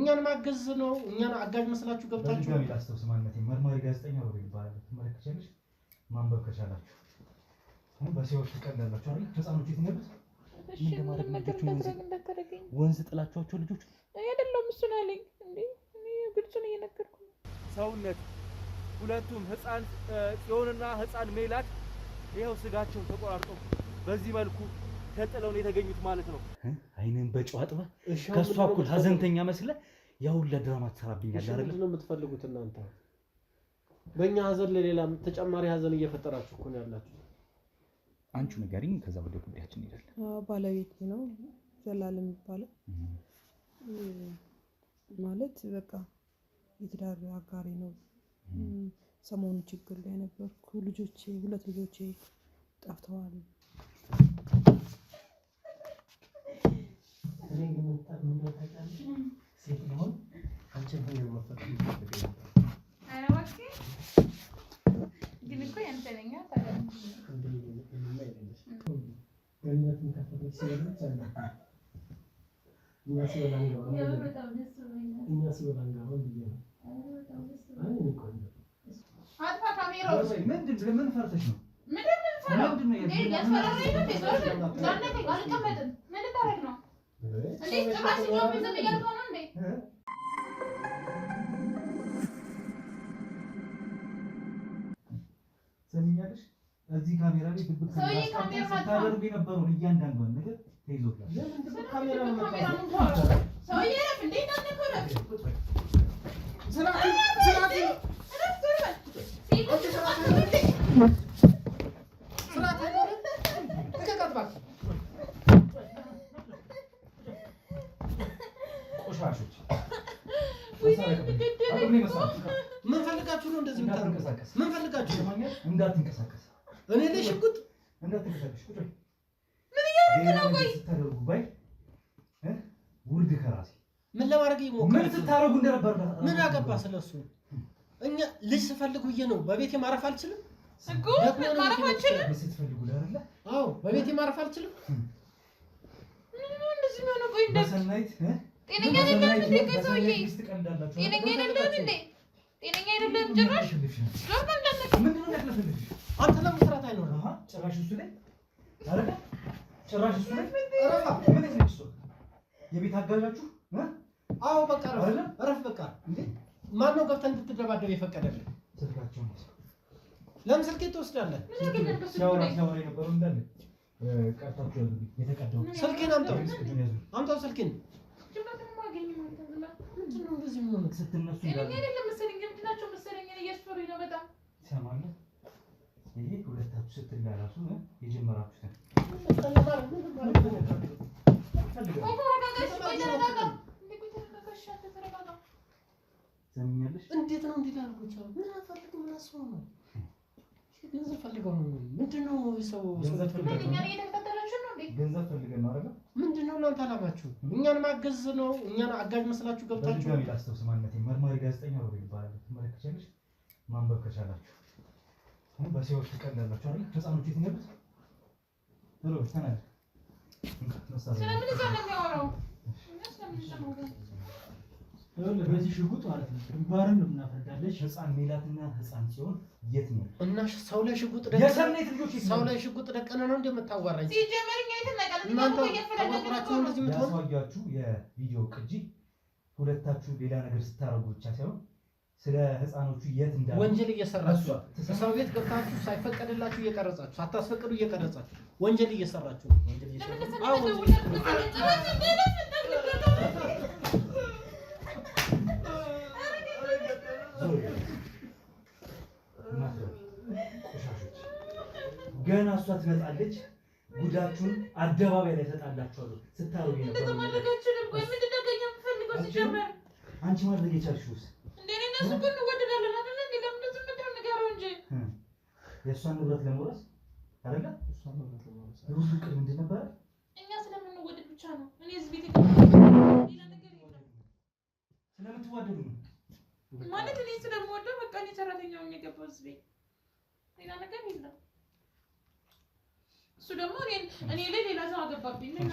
እኛን ማገዝ ነው እኛን አጋዥ መስላችሁ ገብታችሁ ጋር ይላስተውስ ማለት ነው መርማሪ ጋዜጠኛ ነው ይባላል ተመለከቻለሽ ማንበብ ከቻላችሁ አሁን በሲወር ተቀደላችሁ አይደል ህፃኖች የትነብት ምን ለማድረግ እንደተረገኝ ወንዝ ጥላችኋቸው ልጆች አይደለም እሱ ነው ያለኝ እንዴ እኔ ግልጹን እየነገርኩ ነው ሰውነት ሁለቱም ህፃን ጽዮንና ህፃን ሜላት ይሄው ስጋቸው ተቆራርጦ በዚህ መልኩ ተጥለው ነው የተገኙት ማለት ነው አይነን በጨው አጥባ ከሷ እኩል ሀዘንተኛ መስለ ያው ለድራማ ተሰራብኛል አይደል ምንድነው የምትፈልጉት እናንተ በእኛ ሀዘን ለሌላ ተጨማሪ ሀዘን እየፈጠራችሁ እኮ ነው ያላችሁ አንቺ ነገርኝ ከዛ ወደ ጉዳያችን ይላል ባለቤት ነው ዘላለም ይባላል ማለት በቃ የትዳር አጋሪ ነው ሰሞኑን ችግር ላይ ነበርኩ ልጆቼ ሁለት ልጆቼ ጠፍተዋል እኔ ምን ታውቃለሽ ሴት ነው አንቺን ነው የማፈቅረው አረዋቂ ግን እኮ ያንተኛ ታዲያ ገነትን ከፈለሽ ሲወጣ እኛ ሲወላንጋው ነው አይ ቆንጆ አጥፋ ካሜራው ምን ፈርተሽ ነው ምንድን ነው ያስፈራራኝ ነው ዛሬ አልቀመጥም ምን ታረግ ነው እንዴ ጭራሽ ነው ቢዘም ያልሆነ እንዴ ሰሚኛለሽ እዚህ ካሜራ ላይ ድብቅ ታደርጉ የነበረው እያንዳንዷን ነገር ተይዞታል ለምን ካሜራ ነው ሰውዬ ረፍ እንዴ ታነከረ ስራቲ ቆሻሾች ምን ፈልጋችሁ ነው እንደዚህ የምታንቀሳቀስ ምን ፈልጋችሁ እንዳትንቀሳቀስ እኔ ለሽጉጥ እንዳትንቀሳቀስ ቁጭ ምን እያደረክ ነው ቆይ ተደርጉ ባይ ውርድ ከራሴ ምን ለማድረግ ይሞክራል ምን ተታረጉ እንደነበር ምን አገባ ስለሱ እኛ ልጅ ስፈልጉ ነው በቤቴ ማረፍ አልችልም እኮ ማረፍ አልችልም ስትፈልጉ አይደለ አዎ በቤቴ ማረፍ አልችልም ምን እንደዚህ ነው ቆይ በሰናይት ጤነኛ አይደለም እንዴ ከሰውዬ ጤነኛ አይደለም እንዴ ጤነኛ አይደለም ጭራሽ ዞር እንዳትነካ ምንድነው ያክለፈልሽ አንተ ለመስራት አይኖርም ጭራሽ እሱ ላይ አይደለ ጭራሽ እሱ ላይ ረፋ ምን ነው እሱ የቤት አጋዣችሁ አዎ በቃ ረፍ በቃ እንዴ ማን ነው ገብተህ እንድትደባደብ የፈቀደልህ ስልካቸው ነው ለምን ስልኬ ትወስዳለህ ሲያወራ የነበረው እንዳለ ቀርታችሁ ያዙ የተቀደው ስልኬን አምጣው ስልኬን ምንድነው እንደዚህ ምን ስትነሱ ጤነኛ አይደለም መሰለኝ ምንድናቸው መሰለኝ እያስፈሩኝ ነው በጣም ሰማለ ይሄ ሁለታችሁ ስትላላሱ የጀመራችሁት ሰሚኛለሽ እንዴት ነው እንዴት አድርጎች ምን አፈልጉ ምን አስበው ነው ገንዘብ ፈልገው ነው ምንድነው ሰው ገንዘብ ፈልገው እኛ እየተከታተላችሁ ነው እንዴ ገንዘብ ፈልገው ነው አይደል ምንድነው እናንተ አላማችሁ እኛን ማገዝ ነው እኛን አጋዥ መስላችሁ ገብታችሁ ጋር ይላስተውስ ማለት ነው መርማሪ ጋዜጠኛ ነው ይባላል ተመለከቻለሽ ማንበብ ከቻላችሁ አሁን በሲወር ተቀደላችሁ አይደል ህፃኖች የትነብት ሄሎ ተናገር ስለምን እዛ ነው የሚያወራው በዚህ ሽጉጥ ማለት ነው ግንባርን ነው እናፈርዳለሽ ህፃን ሜላትና ህፃን ሲሆን የት ነው እና ሰው ላይ ሽጉጥ የሰናይት ልጆች ሰው ላይ ሽጉጥ ደቀነ ነው እንደምታዋራኝ ሲጀመርኛ የተነቀለ እናንተ ተቆራችሁ እንደዚህ የምትሆኑ ያሳያችሁ የቪዲዮ ቅጂ ሁለታችሁ ሌላ ነገር ስታረጉ ብቻ ሳይሆን ስለ ህፃኖቹ የት እንዳሉ ወንጀል እየሰራችሁ ሰው ቤት ገብታችሁ ሳይፈቀድላችሁ እየቀረጻችሁ ሳታስፈቅዱ እየቀረጻችሁ ወንጀል እየሰራችሁ ወንጀል እየሰራችሁ ገና እሷ ትመጣለች ጉዳችሁን አደባባይ ላይ ተጣላችኋለሁ ስታረጉ እንደዚህ ማድረጋችሁንም ቆይ ምንድነው ከኛ የምትፈልገው ሲጀመር አንቺ ማድረግ የቻልሽውስ እንደኔ እነሱ እኮ እንወደዳለን አይደል እንዴ ለምን እንደዚህ ምንድነው ንገረው እንጂ የእሷን ንብረት ለመውረስ አይደለ እሷን ንብረት ለመውረስ የሁሉ እቅድ ምንድን ነበረ እኛ ስለምንወደድ ብቻ ነው እኔ እዚህ ቤት ሌላ ነገር የለም ስለምትዋደዱ ነው ማለት እኔ ስለምወደው በቃ እኔ ሰራተኛው የገባው እዚህ ቤት ሌላ ነገር የለም እሱ ደግሞ እኔ ላይ ሌላ ሰው አገባብኝ ለምን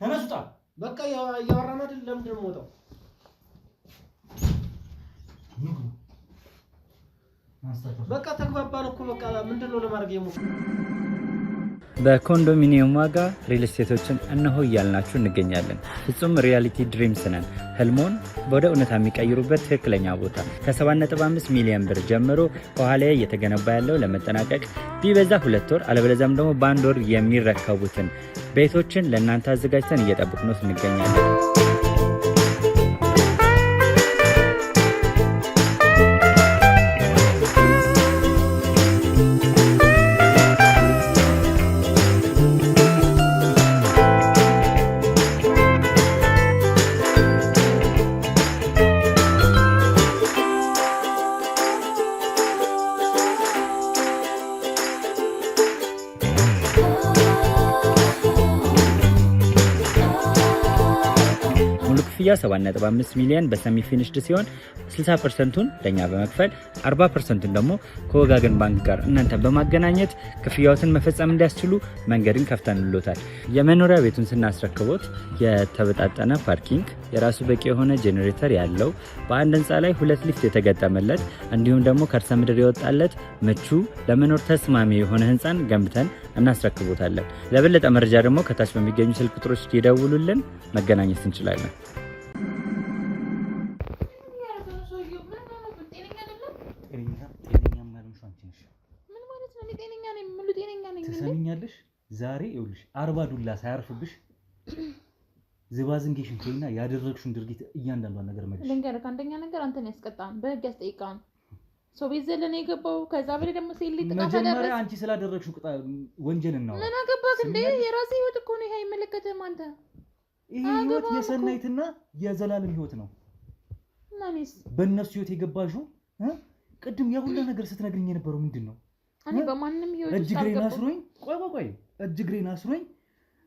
ተነሱታ በቃ ያወራን አይደል ለምንድን ነው የምወጣው በቃ ተግባባን እኮ በቃ ምንድነው ለማድረግ የሞከረው? በኮንዶሚኒየም ዋጋ ሪል ስቴቶችን እነሆ እያልናችሁ እንገኛለን። ፍጹም ሪያሊቲ ድሪምስ ነን። ህልሞን ወደ እውነታ የሚቀይሩበት ትክክለኛ ቦታ ከ7.5 ሚሊዮን ብር ጀምሮ ከኋላ እየተገነባ ያለው ለመጠናቀቅ ቢበዛ 2 ወር አለበለዚያም ደግሞ በ1 ወር የሚረከቡትን ቤቶችን ለእናንተ አዘጋጅተን እየጠበቅነው እንገኛለን። ክፍያ 7.5 ሚሊዮን በሰሚ ፊኒሽድ ሲሆን 60%ቱን ለኛ በመክፈል 40%ቱን ደግሞ ከወጋገን ባንክ ጋር እናንተ በማገናኘት ክፍያዎትን መፈጸም እንዲያስችሉ መንገድን ከፍተንልዎታል። የመኖሪያ ቤቱን ስናስረክቦት የተበጣጠነ ፓርኪንግ፣ የራሱ በቂ የሆነ ጄኔሬተር ያለው በአንድ ህንፃ ላይ 2 ሊፍት የተገጠመለት እንዲሁም ደግሞ ከርሰ ምድር የወጣለት ምቹ ለመኖር ተስማሚ የሆነ ህንፃን ገንብተን እናስረክቦታለን። ለበለጠ መረጃ ደግሞ ከታች በሚገኙ ስልክ ቁጥሮች ይደውሉልን፣ መገናኘት እንችላለን። ትሰሚኛለሽ? ዛሬ ይኸውልሽ 40 ዱላ ሳያርፍብሽ ዝባዝንጌሽን ከይና ያደረግሽውን ድርጊት እያንዳንዷን ነገር መልሽ። ልንገርህ፣ አንደኛ ነገር አንተን ያስቀጣን በህግ ያስጠይቃን። ሰው ቤት ዘለነ የገባው ከዛ በላይ ደግሞ ሴል ጥቃት አደረሰ። መጀመሪያ አንቺ ስላደረግሽው ወንጀል ነው። ምን አገባክ እንዴ? የራሴ ህይወት እኮ ነው። ይሄ አይመለከትህም አንተ። ይሄ ህይወት የሰናይትና የዘላለም ህይወት ነው። እናንስ በእነሱ ህይወት የገባሽው ቅድም ያሁላ ነገር ስትነግሪኝ የነበረው ምንድን ነው? እኔ በማንንም ህይወት ውስጥ እጅግሬን አስሮኝ ቆይ እጅግሬን አስሮኝ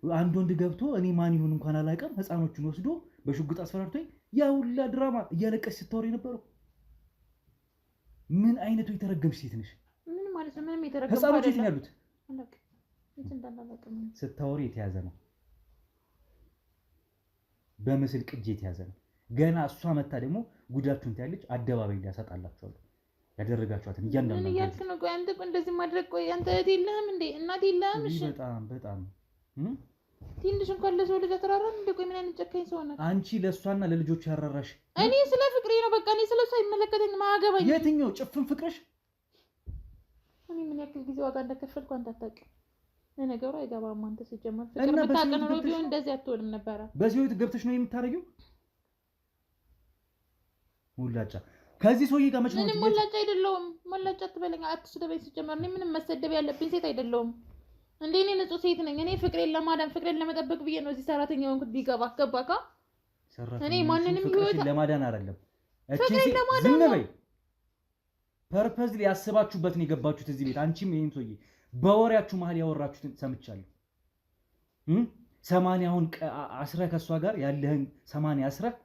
አንድ ወንድ ገብቶ እኔ ማን ይሁን እንኳን አላውቅም ህፃኖቹን ወስዶ በሽጉጥ አስፈራርቶኝ ያሁላ ድራማ እያለቀሽ ስታወሪ የነበረው ምን አይነቱ የተረገምሽ ሴት ነሽ? ምን ማለት ነው? ምንም የተረገምኩ አይደለም። ህፃኖቹ የት ነው ያሉት? እንዳላላቀም ስታወሪ የተያዘ ነው። በምስል ቅጂ የተያዘ ነው። ገና እሷ መታ ደግሞ ጉዳችሁን ታያለች። አደባባይ ሊያሰጣላችኋል ያደረጋችኋትን እያንዳንዱ ምን እያልክ ነው? ቆይ አንተ እንደዚህ ማድረግ ቆይ አንተ እህት የለህም እንዴ? እናት የለህም? እሺ በጣም ትንሽ እንኳን ለሰው ልጅ አትራራም እንዴ? ቆይ ምን አይነት ጨካኝ ሰው ነህ? አንቺ ለእሷና ለልጆቹ ያራራሽ። እኔ ስለ ፍቅሬ ነው በቃ። እኔ ስለ እሷ አይመለከተኝም፣ አያገባኝ። የትኛው ጭፍን ፍቅርሽ? እኔ ምን ያክል ጊዜ ዋጋ እንደከፈልኩ አንተ አታውቅም። ለነገሩ አይገባም። አንተ ሲጀመር ፍቅር ብታውቅ ኖሮ ቢሆን እንደዚህ አትሆንም ነበረ። በዚህ ህይወት ገብተሽ ነው የምታረጊው ሙላጫ። ከዚህ ሰውዬ ጋር መች ነው? ምንም ሙላጫ አይደለሁም። ሙላጫ አትበለኝ፣ አትስደበኝ። ሲጀመር እኔ ምንም መሰደብ ያለብኝ ሴት አይደለሁም እንዴ። እኔ ንጹህ ሴት ነኝ። እኔ ፍቅሬን ለማዳን ፍቅሬን ለመጠበቅ ብዬ ነው እዚህ ሰራተኛ ሆንኩት። ቢገባ ገባካ? እኔ ማንንም ህይወት ለማዳን አይደለም። ፍቅሬን ለማዳን ዝም በይ። ፐርፐዝሊ ያስባችሁበት ነው የገባችሁት እዚህ ቤት። አንቺም ይሄን ሰውዬ በወሬያችሁ መሀል ያወራችሁትን ሰምቻለሁ። 80ውን አስረህ ከሷ ጋር ያለህን 80 አስረህ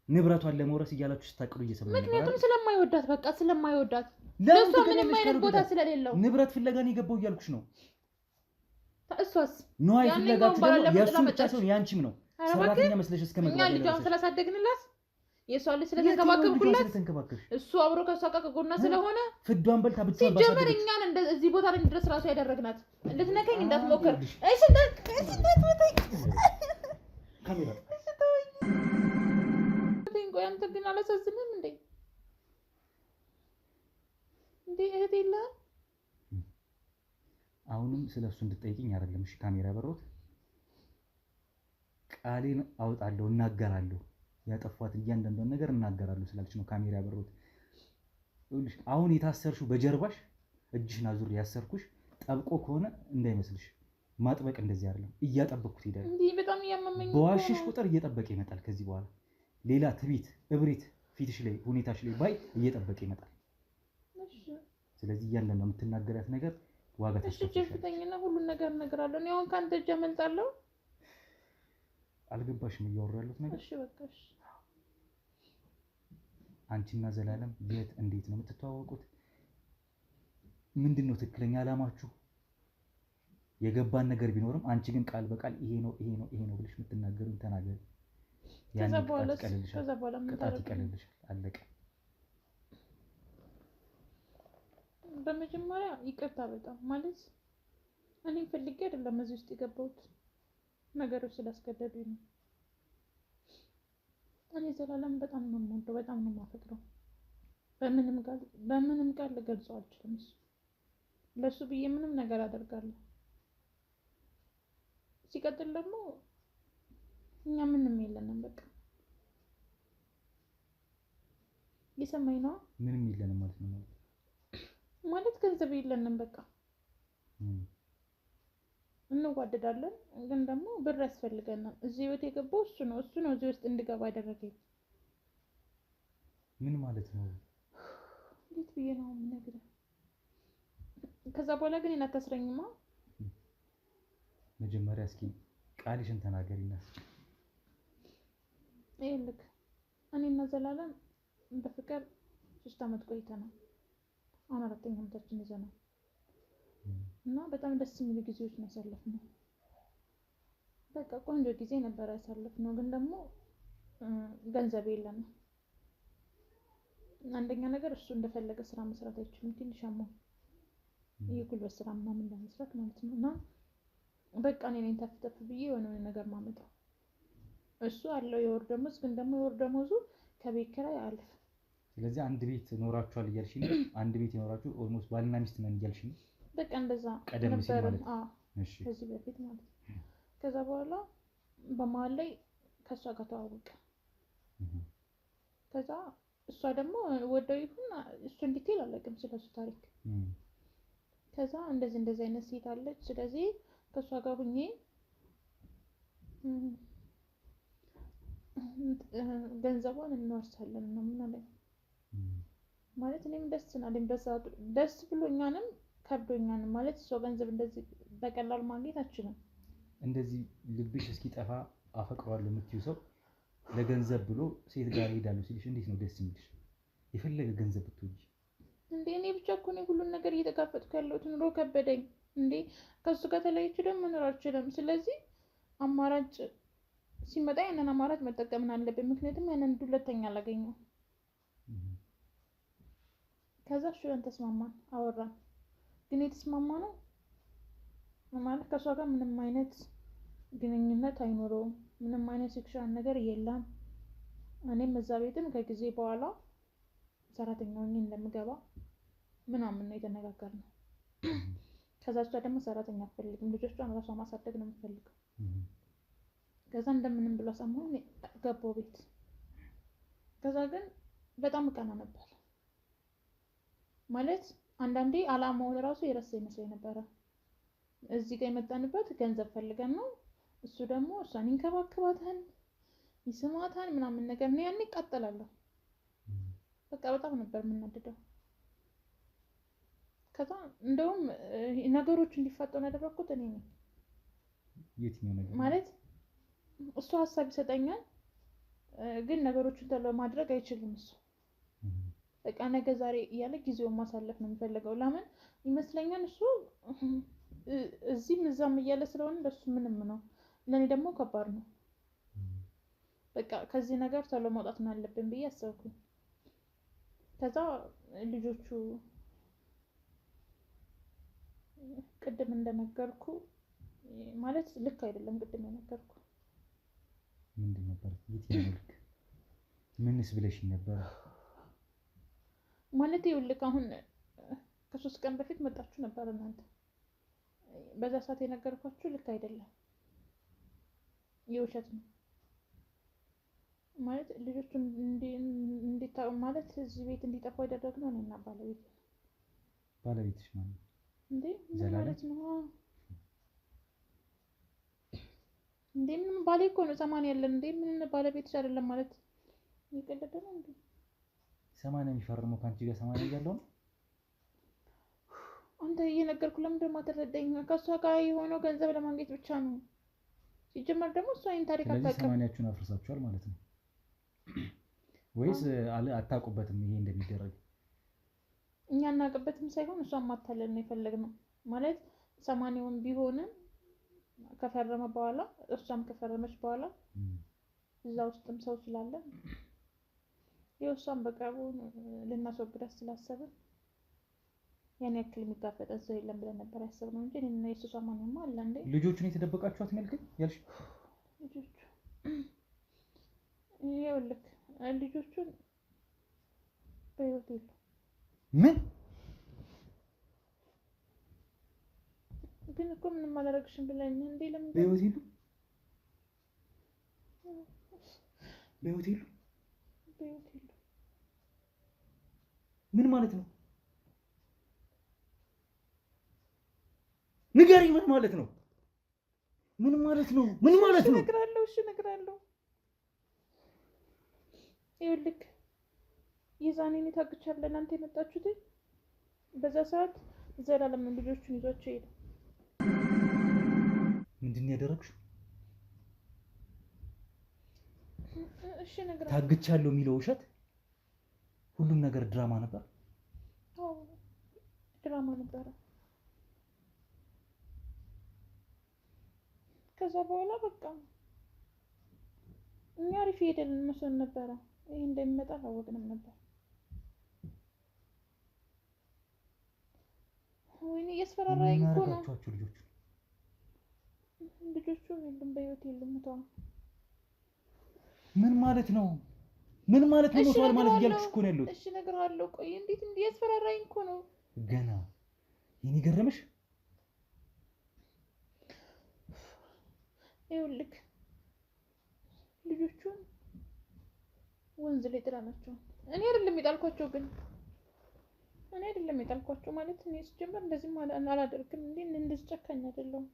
ንብረቷን ለመውረስ እያላችሁ ስታቅዱ እየሰማኝ ነበር። ምክንያቱም ስለማይወዳት በቃ ስለማይወዳት ለሷ ምንም አይነት ቦታ ስለሌለው ንብረት ፍለጋ ነው የገባው እያልኩሽ ነው። እሷስ ነው አይፍለጋችሁ ደግሞ የእሱ ብቻ ሳይሆን ያንቺም ነው። ሰራተኛ መስለሽ እስከመግባት እኛ ልጇን ስላሳደግንላት የሷ ልጅ ስለተንከባከብኩላት እሱ አብሮ ከሷ ጋር ከጎና ስለሆነ ፍዷን በልታ ብቻ ሲጀመር እኛን እዚህ ቦታ ላይ ድረስ ራሱ ያደረግናት። ልትነካኝ እንዳትሞክር እሺ። ካሜራ ቆይ አንተ ግን አላሳዝንም እንዴ? እህት የለህም? አሁንም ስለሱ እንድትጠይቂኝ አይደለም። እሺ ካሜራ ያበራሁት ቃሌን አውጣለሁ፣ እናገራለሁ። ያጠፋት እያንዳንዷን ነገር እናገራለሁ ስላልሽ ነው ካሜራ ያበራሁት። ይኸውልሽ አሁን የታሰርሽው በጀርባሽ እጅሽን አዙር ያሰርኩሽ ጠብቆ ከሆነ እንዳይመስልሽ። ማጥበቅ እንደዚህ አይደለም። እያጠበቅኩት ሄዳለሁ። እንዴ በጣም እያመመኝ ነው። በዋሽሽ ቁጥር እየጠበቀ ይመጣል። ከዚህ በኋላ ሌላ ትቢት እብሪት ፊትሽ ላይ ሁኔታሽ ላይ ባይ እየጠበቀ ይመጣል። ስለዚህ እያንዳንዱ የምትናገሪያት ነገር ዋጋ ተሸፍተኝና ሁሉን ነገር እነግራለሁ። እኔ አሁን ካንተ እጅ አመልጣለሁ። አልገባሽም እያወራሁ ያለሁት ነገር? እሺ በቃ እሺ። አንቺና ዘላለም የት እንዴት ነው የምትተዋወቁት? ምንድነው ትክክለኛ አላማችሁ? የገባን ነገር ቢኖርም አንቺ ግን ቃል በቃል ይሄ ነው ብለሽ የምትናገሩን ተናገሪ። ያን ቅጣት ይቀልልሻል። አለቀ። በመጀመሪያ ይቅርታ በጣም ማለት እኔ ፈልጌ አይደለም እዚህ ውስጥ የገባሁት፣ ነገሮች ስላስገደዱኝ ነው። እኔ ዘላለም በጣም ነው የምወደው፣ በጣም ነው የማፈቅረው። በምንም ቃል ልገልጸው አልችልም። ለሱ ብዬ ምንም ነገር አደርጋለሁ። ሲቀጥል ደግሞ እኛ ምንም የለንም። በቃ የሰማኝ ነው። ምንም የለንም ማለት ነው ማለት ገንዘብ የለንም። በቃ እንዋደዳለን፣ ግን ደግሞ ብር ያስፈልገናል። እዚህ ህይወት የገባው እሱ ነው እዚህ ውስጥ እንድገባ ያደረገኝ። ምን ማለት ነው? እንዴት ብዬ ነው የምነግርህ? ከዛ በኋላ ግን እናታስረኝማ። መጀመሪያ እስኪ ቃልሽን ተናገሪና። ይኸውልህ እኔና ዘላለም በፍቅር 3 አመት ቆይተናል። አሁን 4ኛ አመታችን ይዘናል እና በጣም ደስ የሚሉ ጊዜዎች ነው ያሳለፍነው። በቃ ቆንጆ ጊዜ ነበር ያሳለፍነው። ግን ደግሞ ገንዘብ የለንም። አንደኛ ነገር እሱ እንደፈለገ ስራ መስራት አይችልም። ትንሽ አሞህ የጉልበት ስራ ምናምን ለመስራት ማለት ነው። እና በቃ እኔ ነኝ ተፍተፍ ብዬ የሆነ ነገር ማመጣው። እሱ አለው የወር ደመወዝ፣ ግን ደግሞ የወር ደመወዙ ከቤት ኪራይ አያልፍም። ስለዚህ አንድ ቤት ኖራችኋል እያልሽ ነው? አንድ ቤት የኖራችሁ ኦልሞስት ባልና ሚስት ነን እያልሽ ነው? በቃ እንደዛ ቀደም ሲል ማለት ነው። እሺ፣ ከዚህ በፊት ማለት ነው። ከዛ በኋላ በመሀል ላይ ከሷ ጋር ተዋወቀ። ከዛ እሷ ደግሞ ወደው ይሁን እሱ እንዲቴል አላውቅም ስለሱ ታሪክ። ከዛ እንደዚህ አይነት ሴት አለች፣ ስለዚህ ከሷ ጋር ሁኜ ገንዘቧን እንወርሳለን ነው ምን አለኝ። ማለት እኔም ደስ ናለኝ በሰዓቱ፣ ደስ ብሎኛንም ከብዶኛንም። ማለት እሷ ገንዘብ እንደዚህ በቀላሉ ማግኘት አችልም። እንደዚህ ልብሽ እስኪጠፋ አፈቅሯለሁ የምትይው ሰው ለገንዘብ ብሎ ሴት ጋር ሄዳለሁ ሲልሽ እንዴት ነው ደስ የሚልሽ? የፈለገ ገንዘብ ብትወጂ እንዴ? እኔ ብቻ እኮ ነው ሁሉን ነገር እየተጋፈጥኩ ያለሁት። ኑሮ ከበደኝ እንዴ። ከሱ ጋር ተለያይቼ ደግሞ መኖር አልችልም። ስለዚህ አማራጭ ሲመጣ ያንን አማራጭ መጠቀም አለብኝ። ምክንያቱም ያንን ሁለተኛ አላገኘው። ከዛ እሱ ያን ተስማማን፣ አወራን። ግን የተስማማ ነው ማለት ከሷ ጋር ምንም አይነት ግንኙነት አይኖረውም። ምንም አይነት ሴክሹዋል ነገር የለም። እኔም እዛ ቤትም ከጊዜ በኋላ ሰራተኛ ሆኜ እንደምገባ ምናምን ነው የተነጋገርነው። ከዛ እሷ ደግሞ ሰራተኛ አትፈልግም፣ ልጆቿን ራሷ ማሳደግ ነው የምትፈልገው። ከዛ እንደምንም ብሎ ሰሞኑን ገባው ቤት። ከዛ ግን በጣም እቀና ነበር ማለት አንዳንዴ አላማውን ራሱ የረሳ ይመስለኝ ነበረ። እዚህ ጋር የመጣንበት ገንዘብ ፈልገን ነው። እሱ ደግሞ እሷን ይንከባከባታል፣ ይስማታል ምናምን ነገር ነው። ያኔ እቃጠላለሁ። በቃ በጣም ነበር የምናደደው። ከዛ እንደውም ነገሮች እንዲፋጠኑ ያደረኩት እኔ ነኝ። የትኛው ነገር ማለት እሱ ሀሳብ ይሰጠኛል፣ ግን ነገሮችን ተሎ ማድረግ አይችልም እሱ። በቃ ነገ ዛሬ እያለ ጊዜውን ማሳለፍ ነው የሚፈልገው። ለምን ይመስለኛል እሱ እዚህም እዛም እያለ ስለሆነ ለሱ ምንም ነው፣ ለኔ ደግሞ ከባድ ነው። በቃ ከዚህ ነገር ተሎ መውጣት ነው ያለብን ብዬ አሰብኩኝ። ከዛ ልጆቹ ቅድም እንደነገርኩ ማለት ልክ አይደለም። ቅድም የነገርኩ ምንድን ነበር? የትኛው ልክ? ምንስ ብለሽኝ ነበር? ማለት ይኸውልህ አሁን ከ3 ቀን በፊት መጣችሁ ነበር እናንተ። በዛ ሰዓት የነገርኳችሁ ልክ አይደለም፣ የውሸት ነው። ማለት ልጆቹን እንዲታው ማለት እዚህ ቤት እንዲጠፋ ያደረግነው እኔና ባለቤት። ባለቤትሽ ማለት እንዴ? ምን ማለት ነው እንዴ? ምን ባሌ እኮ ነው። 80 ያለን እንዴ? ምን ባለቤትሽ አይደለም ማለት ይቀደደ ነው እንዴ? 80 የሚፈርመው ካንቺ ጋር 80 ያለው ነው። አንተ እየነገርኩ ለምንድን ነው የማትረዳኝ? ከሷ ጋር የሆነው ገንዘብ ለማግኘት ብቻ ነው። ሲጀመር ደግሞ እሷ አይን ታሪክ አታውቅም። ስለዚህ 80ዎቹን አፍርሳችኋል ማለት ነው ወይስ አታውቁበትም ይሄ እንደሚደረግ? እኛ እናውቅበትም ሳይሆን እሷን ማታለል ነው የፈለግነው። ማለት 80ውን ቢሆንም ከፈረመ በኋላ እሷም ከፈረመች በኋላ እዛ ውስጥም ሰው ስላለ የእሷን በቅርቡ ልናስወግዳት ስላሰብን ያን ያክል የሚጋፈጠን ሰው የለም ብለን ነበር ያሰብነው እንጂ እኔና የሱ ሰማንማ አለ እንዴ። ልጆቹን የተደበቃችኋት መልከኝ ያልሽ ልጆቹ ይኸውልህ ልጆቹን በህይወት የሉ። ምን ግን እኮ ምንም አላደረግሽም ብለኝ እንዴ? ለምን በህይወት የሉ? በህይወት የሉ? በህይወት የሉ? ምን ማለት ነው? ንገሪ፣ ምን ማለት ነው? ምን ማለት ነው? ምን ማለት ነው? እነግርሃለሁ። እሺ እነግርሃለሁ። ይኸውልህ የዛኔ እኔ ታግቻለሁ እናንተ የመጣችሁት በዛ ሰዓት ዘላለም ልጆቹን ይዟቸው ሄደ። ምንድን ነው ያደረግሽው? እሺ እነግርሃለሁ። ታግቻለሁ የሚለው ውሸት ሁሉም ነገር ድራማ ነበር? አዎ ድራማ ነበረ። ከዛ በኋላ በቃ እኛ አሪፍ ሄደን መስሎን ነበረ። ይሄ እንደሚመጣ አላወቅንም ነበር። ወይኔ እያስፈራራኝ እኮ ነው። ልጆቹ የሉም፣ በህይወት የሉም። ሞተዋል። ምን ማለት ነው? ምን ማለት ነው? ሞተዋል ማለት እያልኩሽ እኮ ነው ያለሁት። እሺ እነግርሃለሁ። ቆይ እንዴት እያስፈራራኝ እኮ ነው ገና። ይሄን ገረመሽ? ይኸውልህ ልጆቹን ወንዝ ላይ ጥላናቸው። እኔ አይደለም የጣልኳቸው፣ ግን እኔ አይደለም የጣልኳቸው ማለት እኔ ስጀምር እንደዚህ አላደርግም እንዴ። እንደዚህ ጨካኝ አይደለሁም።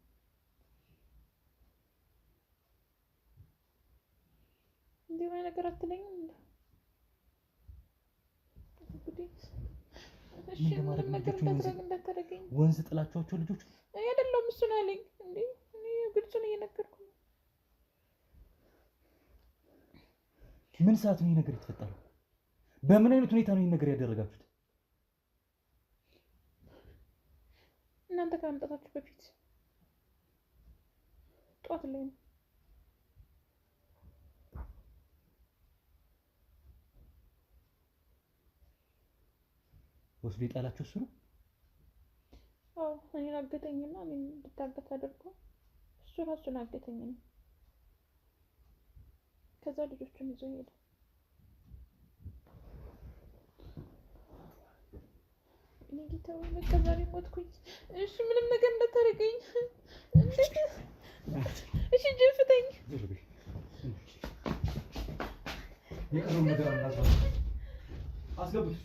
እንዲህ አይነት ነገር አትለኝም እንዴ? እሺ ምንም ነገር እንዳታደርገኝ። ወንዝ ጥላቸዋቸው ልጆች እኔ አይደለም እሱን አለኝ እንዴ። እኔ ግልጹን እየነገርኩ ነው። ምን ሰዓት ነው ይሄ ነገር የተፈጠረው? በምን አይነት ሁኔታ ነው ይሄ ነገር ያደረጋችሁት? እናንተ ከመምጣታችሁ በፊት ጠዋት ላይ ነው። ወስዶ የጣላችሁ እሱ ነው? አዎ እኔን አገተኝና እኔን እንድታገት አድርጎ እሱ ራሱን አገተኝ ነው። ከዛ ልጆቹን ይዞ ሄደ። እኔ ጌታ ወይ በቃ ዛሬ ሞትኩኝ። እሺ ምንም ነገር እንዳታደርገኝ። እሺ ጅፍተኝ። የቀረው ነገር አስገቡት።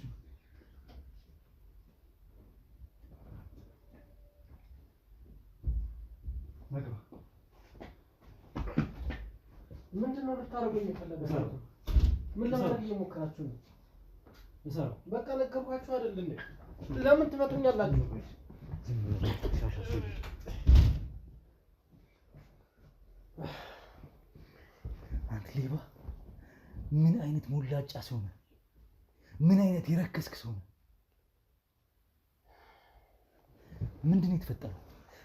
ምንድነው ልታረጉኝ የፈለጋችሁ? ምን ለማድረግ እየሞከራችሁ ነው? በቃ ነገርኳችሁ አይደል እንዴ? ለምን ትመጡኛላችሁ? አንተ ሌባ! ምን አይነት ሞላጫ ሰው ነህ? ምን አይነት የረከስክ ሰው ነህ? ምንድነው የተፈጠረው?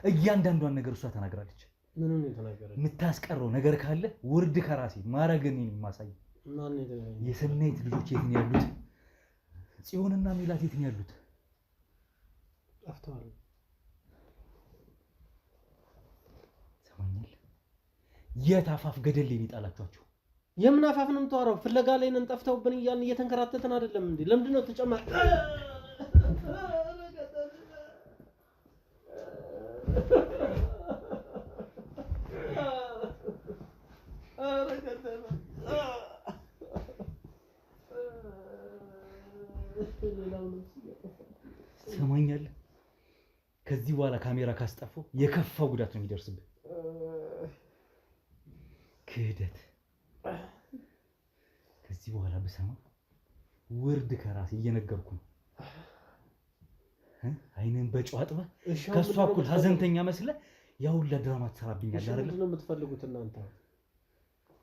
እያንዳንዷን ነገር እሷ ተናግራለች። ምን ነው የተናገረው? የምታስቀረው ነገር ካለ ውርድ ከራሴ ማረግን የማሳይ። ማን ነው የተናገረው? የሰናይት ልጆች የት ነው ያሉት? ጽዮንና ሚላት የት ነው ያሉት? ጠፍተዋል። ሰማኛል። የት አፋፍ ገደል ላይ የጣላችኋቸው? የምን አፋፍ ነው የምታወራው? ፍለጋ ላይ ነን፣ ጠፍተውብን እያልን እየተንከራተትን አይደለም እንዴ? ለምንድን ነው ተጨማሪ ሰማኛል። ከዚህ በኋላ ካሜራ ካስጠፋው የከፋው ጉዳት ነው የሚደርስብህ። ክህደት ከዚህ በኋላ ብሰማ ውርድ ከራሴ እየነገርኩ ነው። አይንን በጨው አጥበህ ከሷ እኩል ሀዘንተኛ መስለህ ያው ሁላ ድራማ ትሰራብኛለህ አይደል? ምንድን ነው የምትፈልጉት እናንተ?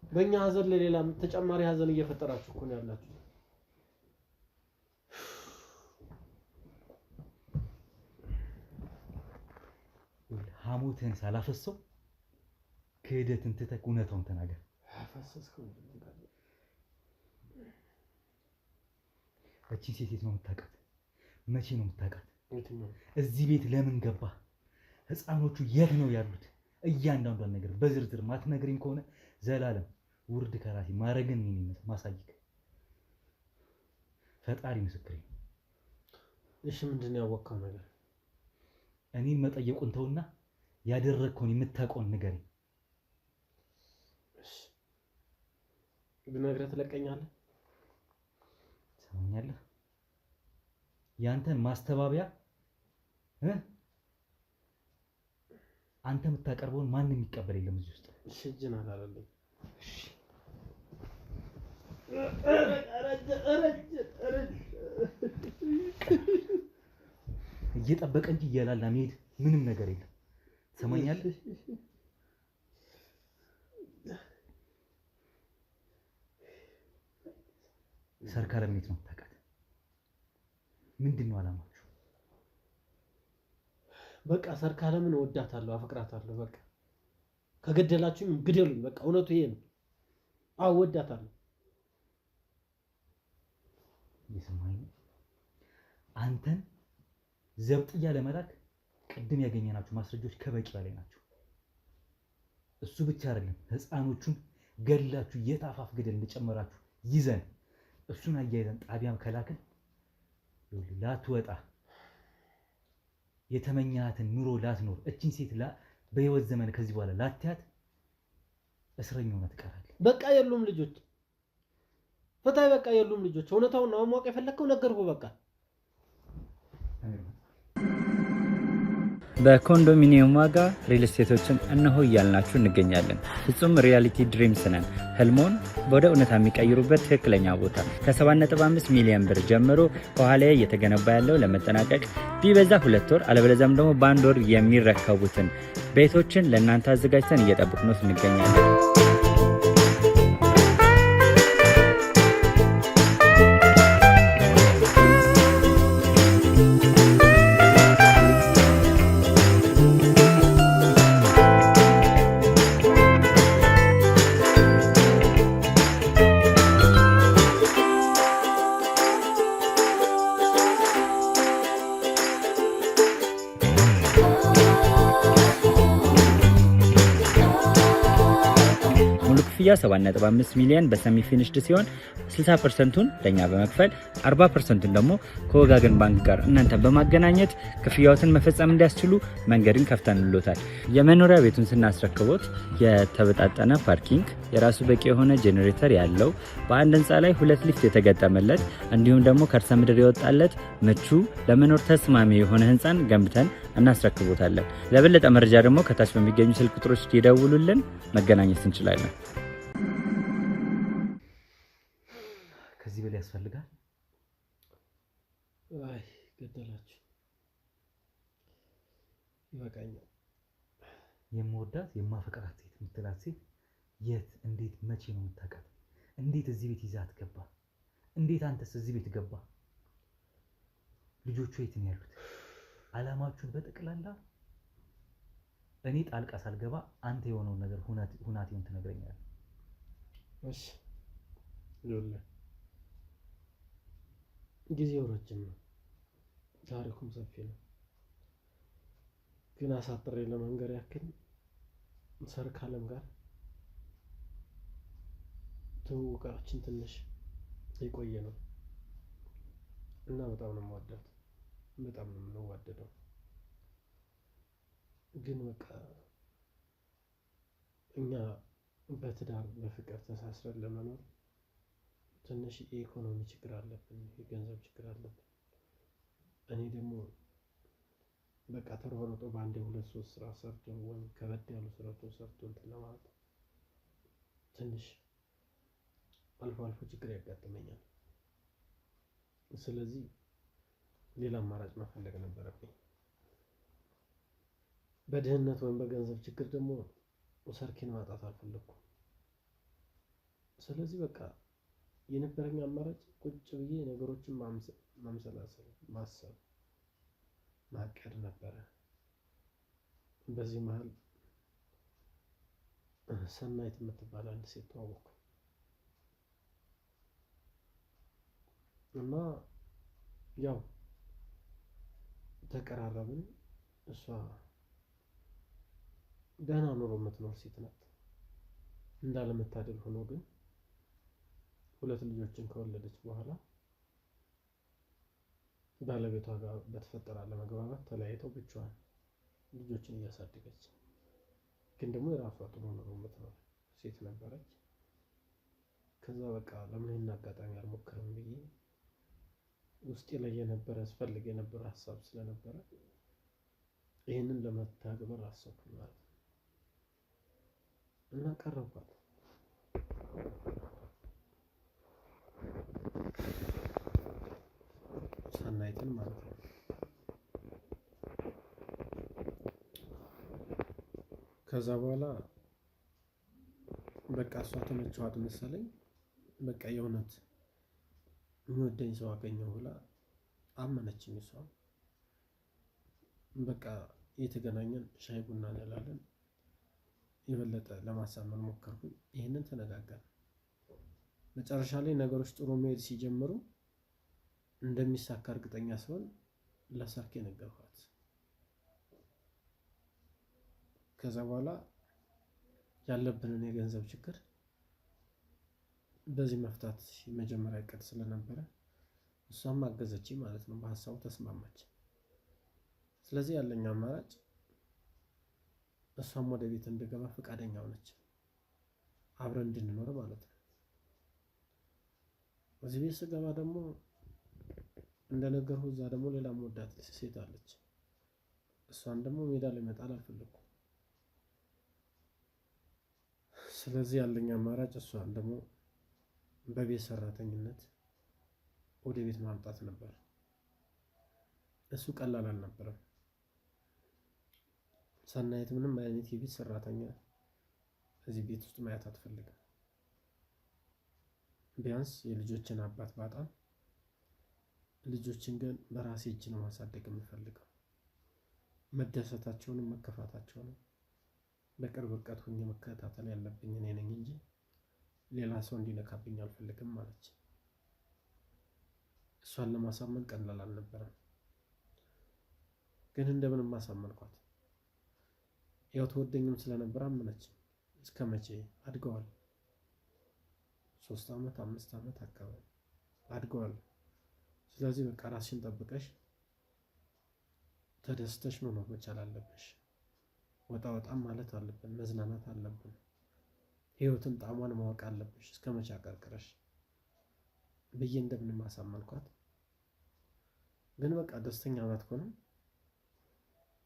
በእኛ ሀዘን ለሌላ ተጨማሪ ሀዘን እየፈጠራችሁ እኮ ነው ያላችሁ። ሐሞትህን ሳላፈሰው ክህደትን ትተህ እውነታውን ተናገር። አፈሰስከው። እቺ ሴት የት ነው የምታውቃት? መቼ ነው የምታውቃት? እዚህ ቤት ለምን ገባ? ህፃኖቹ የት ነው ያሉት? እያንዳንዷን ነገር በዝርዝር ማትነግሪኝ ከሆነ ዘላለም ውርድ ከራሴ ማረግን ነው ማሳይክ። ፈጣሪ ምስክሬ። እሺ ምንድነው ያወቀው ነገር? እኔን መጠየቁን ተውና ያደረግከውን የምታውቀውን ንገረኝ። እሺ ብነግርህ ትለቀኛለህ? ትሰማኛለህ? ያንተን ማስተባበያ አንተ የምታቀርበውን ማንም የሚቀበል የለም እዚህ ውስጥ። እሺ እጅን አላለልኝ። እየጠበቀ እንጂ እያላላ መሄድ ምንም ነገር የለም። ትሰማኛለህ? ሰርካለም የት ነው የምታውቃት? ምንድን ነው አላማችሁ? በቃ ሰርካለምን እወዳታለሁ፣ አፈቅራታለሁ። በቃ ከገደላችሁም ግደሉኝ። በቃ እውነቱ ይሄ ነው። አዎ እወዳታለሁ። እየሰማኸኝ ነው? አንተን ዘብጥያ ለመላክ ቅድም ያገኘናችሁ ማስረጃዎች ከበቂ በላይ ናቸው። እሱ ብቻ አይደለም፣ ህፃኖቹን ገላችሁ የታፋፍ ገደል እንደጨመራችሁ ይዘን እሱን አያይዘን ጣቢያም ከላክን ላትወጣ የተመኛትን ኑሮ ላትኖር እቺን ሴት በህይወት ዘመን ከዚህ በኋላ ላትያት እስረኛ ሆነ ትቀራለህ። በቃ የሉም ልጆች ፈታይ፣ በቃ የሉም ልጆች። እውነታውን ነው ማወቅ የፈለከው? ነገርኩህ በቃ። በኮንዶሚኒየም ዋጋ ሪል ስቴቶችን እነሆ እያልናችሁ እንገኛለን። ፍጹም ሪያሊቲ ድሪምስ ነን። ህልሞን ወደ እውነታ የሚቀይሩበት ትክክለኛ ቦታ። ከ7.5 ሚሊዮን ብር ጀምሮ ከኋላ እየተገነባ ያለው ለመጠናቀቅ ቢበዛ 2 ወር አለበለዚያም ደግሞ በ1 ወር የሚረከቡትን ቤቶችን ለእናንተ አዘጋጅተን እየጠበቅነው እንገኛለን። ክፍያ 7.5 ሚሊዮን በሰሚ ፊኒሽድ ሲሆን 60%ቱን ለኛ በመክፈል 40%ቱን ደግሞ ከወጋገን ባንክ ጋር እናንተ በማገናኘት ክፍያዎትን መፈጸም እንዲያስችሉ መንገድን ከፍተንልዎታል። የመኖሪያ ቤቱን ስናስረክቦት የተበጣጠነ ፓርኪንግ፣ የራሱ በቂ የሆነ ጄኔሬተር ያለው በአንድ ህንፃ ላይ 2 ሊፍት የተገጠመለት እንዲሁም ደግሞ ከርሰ ምድር የወጣለት ምቹ ለመኖር ተስማሚ የሆነ ህንፃን ገንብተን እናስረክቦታለን። ለበለጠ መረጃ ደግሞ ከታች በሚገኙ ስልክ ቁጥሮች ይደውሉልን፣ መገናኘት እንችላለን። ከዚህ በላይ ያስፈልጋል? አይ ገደላችሁ፣ ይበቃኛል። የምወዳት የማፈቅራት ሴት የምትላት ሴት የት፣ እንዴት፣ መቼ ነው የምታውቃት? እንዴት እዚህ ቤት ይዛት ገባ? እንዴት አንተስ እዚህ ቤት ገባ? ልጆቹ የት ነው ያሉት? አላማችሁን በጠቅላላ እኔ ጣልቃ ሳልገባ አንተ የሆነውን ነገር ሁናቴውን ትነግረኛለህ። እሺ ይኸውልህ፣ ጊዜው ረጅም ነው፣ ታሪኩም ሰፊ ነው። ግን አሳጥሬ ለመንገር ያክል ሰርካለም ጋር ትውውቃችን ትንሽ የቆየ ነው እና በጣም ነው የምወዳት፣ በጣም ነው የምንዋደደው። ግን በቃ እኛ በትዳር በፍቅር ተሳስረን ለመኖር ትንሽ የኢኮኖሚ ችግር አለብን፣ የገንዘብ ችግር አለብን። እኔ ደግሞ በቃ ተሯሩጦ በአንዴ 2-3 ስራ ሰርቶ ወይም ከበድ ያሉ ስራዎችን ሰርቶ እንትን ለማለት ትንሽ አልፎ አልፎ ችግር ያጋጥመኛል። ስለዚህ ሌላ አማራጭ መፈለግ ነበረብኝ። በድህነት ወይም በገንዘብ ችግር ደግሞ ሰርኬን ማጣት አልፈለኩም። ስለዚህ በቃ የነበረኝ አማራጭ ቁጭ ብዬ ነገሮችን ማምሰላሰል፣ ማሰብ፣ ማቀድ ነበረ። በዚህ መሀል ሰናይት የምትባል አንድ ሴት ተዋወቅኩ እና ያው ተቀራረብን። እሷ ደህና ኑሮ የምትኖር ሴት ናት። እንዳለመታደል ሆኖ ግን 2 ልጆችን ከወለደች በኋላ ባለቤቷ ጋር በተፈጠረ አለመግባባት ተለያይተው ብቻዋን ልጆችን እያሳደገች ግን ደግሞ የራሷ ጥሩ ኑሮ የምትኖር ሴት ነበረች። ከዛ በቃ ለምን ይሄን አጋጣሚ አልሞክርም ብዬ ውስጤ ላይ የነበረ ስፈልግ የነበረ ሀሳብ ስለነበረ ይህንን ለመተግበር አሰብኩኝ ማለት ነው እና ቀረብኳት። ሰናይትን ማለት ነው። ከዛ በኋላ በቃ እሷ ተመቸዋት መሰለኝ። በቃ የእውነት የሚወደኝ ሰው አገኘሁ ብላ አመነችኝ። እሷ በቃ የተገናኘን ሻይ ቡና እንላለን። የበለጠ ለማሳመን ሞከርኩኝ። ይህንን ተነጋገርን። መጨረሻ ላይ ነገሮች ጥሩ መሄድ ሲጀምሩ እንደሚሳካ እርግጠኛ ሲሆን ለሰርኬ ነገርኳት። ከዛ በኋላ ያለብንን የገንዘብ ችግር በዚህ መፍታት መጀመሪያ እቅድ ስለነበረ እሷም አገዘችኝ ማለት ነው። በሀሳቡ ተስማማች። ስለዚህ ያለኝ አማራጭ እሷም ወደ ቤት እንድገባ ፈቃደኛ ሆነች፣ አብረን እንድንኖር ማለት ነው። እዚህ ቤት ስገባ ደግሞ እንደነገርኩህ እዛ ደግሞ ሌላ መወዳት ሴት አለች። እሷን ደግሞ ሜዳ ላይ መጣል አልፈለኩም። ስለዚህ ያለኝ አማራጭ እሷን ደግሞ በቤት ሰራተኝነት ወደ ቤት ማምጣት ነበር። እሱ ቀላል አልነበረም። ሰናይት ምንም አይነት የቤት ሰራተኛ እዚህ ቤት ውስጥ ማየት አትፈልግም። ቢያንስ የልጆችን አባት ባጣም ልጆችን ግን በራሴ እጅ ነው ማሳደግ የምፈልገው። መደሰታቸውንም መከፋታቸውንም በቅርብ ርቀት ሆኜ መከታተል ያለብኝ እኔ ነኝ እንጂ ሌላ ሰው እንዲነካብኝ አልፈልግም ማለች። እሷን ለማሳመን ቀላል አልነበረም፣ ግን እንደምንም ማሳመንኳት። ያው ተወደኝም ስለነበር አመነች። እስከ መቼ አድገዋል፣ 3 ዓመት 5 ዓመት አካባቢ አድገዋል። ስለዚህ በቃ ራስሽን ጠብቀሽ ተደስተሽ መኖር መቻል አለብሽ። ወጣ ወጣም ማለት አለብን፣ መዝናናት አለብን። ህይወትን ጣዕሟን ማወቅ አለብሽ። እስከ መቼ አቀርቅረሽ ብዬ እንደምንም አሳመንኳት። ግን በቃ ደስተኛ ናት ከሆነ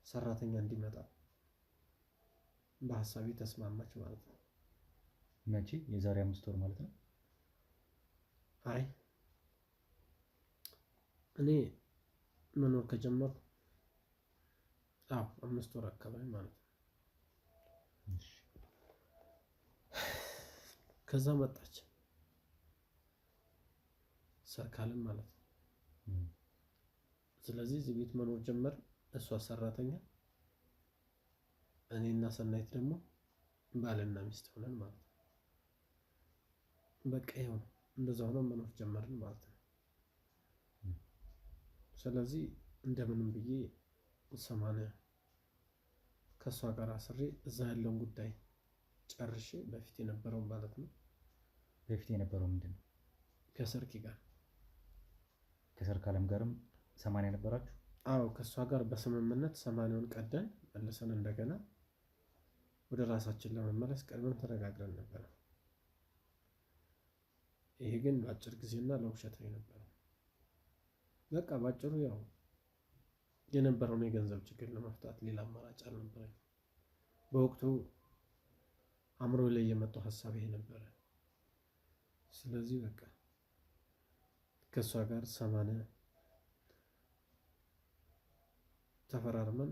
ሰራተኛ እንዲመጣ በሀሳቤ ተስማማች ማለት ነው። መቼ? የዛሬ 5 ወር ማለት ነው። አይ እኔ መኖር ከጀመርኩ 5 ወር አካባቢ ማለት ነው። ከዛ መጣች ሰርካለም ማለት ነው። ስለዚህ እዚህ ቤት መኖር ጀመር። እሷ ሰራተኛ፣ እኔና ሰናይት ደግሞ ባልና ሚስት ሆነን ማለት ነው። በቃ ይኸው እንደዛ ሆነን መኖር ጀመርን ማለት ነው። ስለዚህ እንደምንም ብዬ 80 ከእሷ ጋር አስሬ እዛ ያለውን ጉዳይ ጨርሼ በፊት የነበረው ማለት ነው። በፊት የነበረው ምንድን ነው? ከሰርኪ ጋር ከሰርካለም ጋርም 80 ነበራችሁ? አዎ፣ ከእሷ ጋር በስምምነት 80ውን ቀደን መልሰን እንደገና ወደ ራሳችን ለመመለስ ቀድመን ተነጋግረን ነበር። ይሄ ግን በአጭር ጊዜና ለውሸት ነው የነበረው። በቃ ባጭሩ ያው የነበረውን የገንዘብ ችግር ለመፍታት ሌላ አማራጭ አልነበረኝ። በወቅቱ አእምሮ ላይ የመጣው ሀሳብ ይሄ ነበረ። ስለዚህ በቃ ከእሷ ጋር 80 ተፈራርመን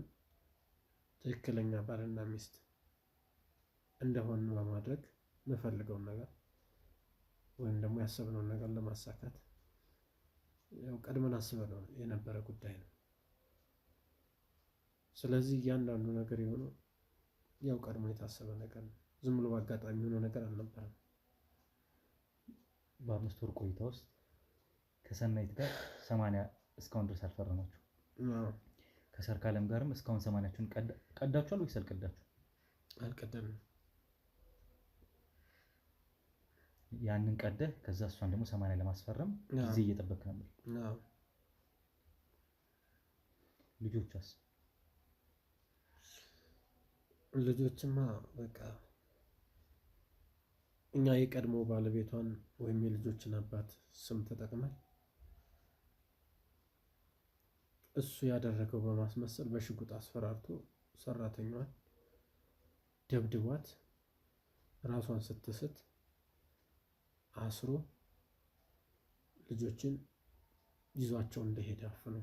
ትክክለኛ ባልና ሚስት እንደሆን በማድረግ የምፈልገውን ነገር ወይም ደግሞ ያሰብነውን ነገር ለማሳካት ያው ቀድመን አስበነው የነበረ ጉዳይ ነው። ስለዚህ እያንዳንዱ ነገር የሆነው ያው ቀድሞ የታሰበ ነገር ነው። ዝም ብሎ በአጋጣሚ የሆነ ነገር አልነበረም። በ5 ወር ቆይታ ውስጥ ከሰናይት ጋር 80 እስካሁን ድረስ አልፈረማችሁ? ከሰርካለም ጋርም እስካሁን 80ችሁን ቀዳችኋል ወይስ አልቀዳችሁ? አልቀደምንም። ያንን ቀደህ ከዛ እሷን ደግሞ 80 ለማስፈረም ጊዜ እየጠበቅክ ነበር። አዎ። ልጆችስ? ልጆችማ በቃ እኛ የቀድሞ ባለቤቷን ወይም የልጆችን አባት ስም ተጠቅመን እሱ ያደረገው በማስመሰል በሽጉጥ አስፈራርቶ ሰራተኛዋን ደብድቧት ራሷን ስትስት አስሮ ልጆችን ይዟቸው እንደሄደ አፍኖ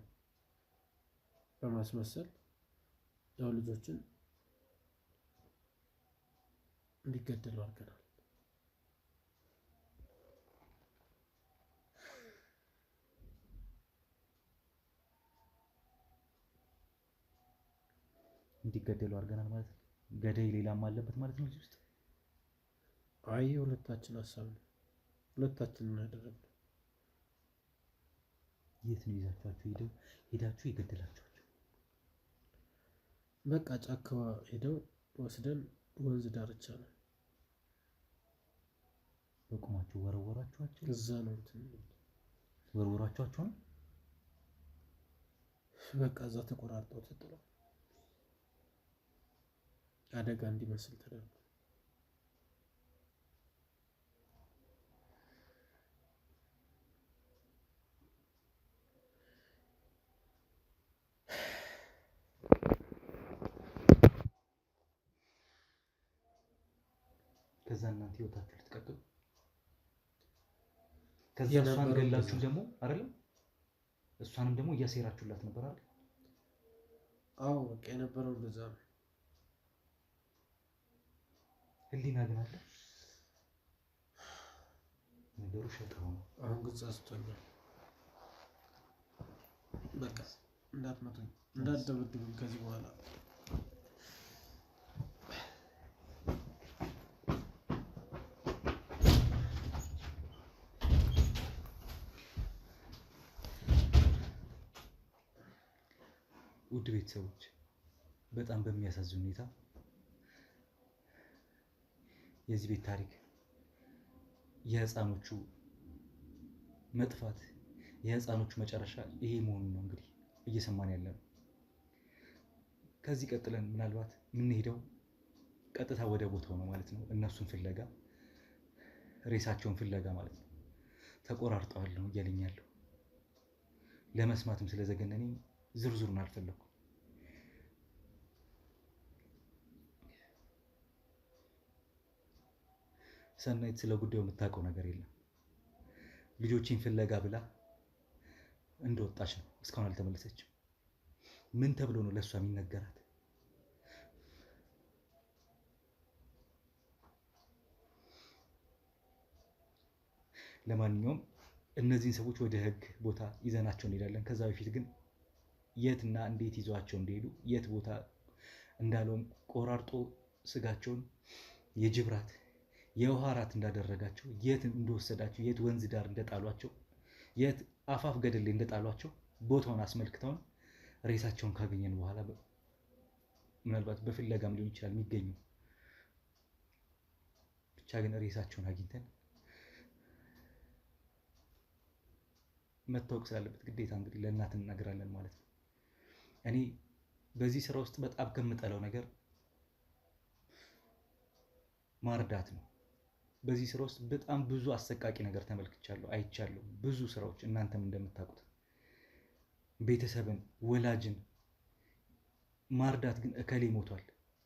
በማስመሰል ያው ልጆችን እንዲገደሉ አድርገናል። እንዲገደሉ አድርገናል ማለት ነው። ገዳይ ሌላም አለበት ማለት ነው እዚህ ውስጥ? አይ ሁለታችን ሀሳብ ነው። ሁለታችን ምን ያደረግነው? የት ነው ይዛችኋቸው ሄዳችሁ የገደላችኋቸው? በቃ ጫካ ሄደው ወስደን ወንዝ ዳርቻ ነው በቁማችሁ ወረወራችኋቸው? እዛ ነው እንትን ወረወራችኋቸው ነው? በቃ እዛ ተቆራርጠው ተጥለው አደጋ እንዲመስል ተደርጎ ከዛ እናንተ ህይወታችሁ ልትቀጥሉ ከዛ እሷን ገላችሁ ደግሞ አይደለም እሷንም ደግሞ እያሴራችሁላት ነበር አይደል? አዎ በቃ የነበረው እንደዛ ነው። ህሊና ግን አለ ነገሩ ሸጠው ነው። አሁን ግን ጸጽቶኛል። በቃ እንዳትመጡኝ እንዳትደብድቡኝ ከዚህ በኋላ ውድ ቤተሰቦች በጣም በሚያሳዝን ሁኔታ የዚህ ቤት ታሪክ የህፃኖቹ መጥፋት የህፃኖቹ መጨረሻ ይሄ መሆኑን ነው እንግዲህ እየሰማን ያለነው። ከዚህ ቀጥለን ምናልባት የምንሄደው ቀጥታ ወደ ቦታው ነው ማለት ነው። እነሱን ፍለጋ ሬሳቸውን ፍለጋ ማለት ነው። ተቆራርጠዋል ነው እያለኝ ያለው። ለመስማትም ስለዘገነነኝ ዝርዝሩን አልፈለኩም። ሰናይት ስለ ጉዳዩ የምታውቀው ነገር የለም። ልጆችን ፍለጋ ብላ እንደወጣች ነው። እስካሁን አልተመለሰችም። ምን ተብሎ ነው ለእሷ የሚነገራት? ለማንኛውም እነዚህን ሰዎች ወደ ህግ ቦታ ይዘናቸው እንሄዳለን። ከዛ በፊት ግን የትና እንዴት ይዟቸው እንደሄዱ የት ቦታ እንዳለውም ቆራርጦ ስጋቸውን የጅብ ራት የውሃ ራት እንዳደረጋቸው የት እንደወሰዳቸው የት ወንዝ ዳር እንደጣሏቸው የት አፋፍ ገደል ላይ እንደጣሏቸው ቦታውን አስመልክተውን ሬሳቸውን ካገኘን በኋላ ምናልባት በፍለጋም ሊሆን ይችላል የሚገኙ ብቻ ግን ሬሳቸውን አግኝተን መታወቅ ስላለበት ግዴታ እንግዲህ ለእናት እንነግራለን ማለት ነው። እኔ በዚህ ስራ ውስጥ በጣም ከምጠላው ነገር ማርዳት ነው። በዚህ ስራ ውስጥ በጣም ብዙ አሰቃቂ ነገር ተመልክቻለሁ፣ አይቻለሁ። ብዙ ስራዎች እናንተም እንደምታውቁት ቤተሰብን፣ ወላጅን ማርዳት ግን እከሌ ሞቷል፣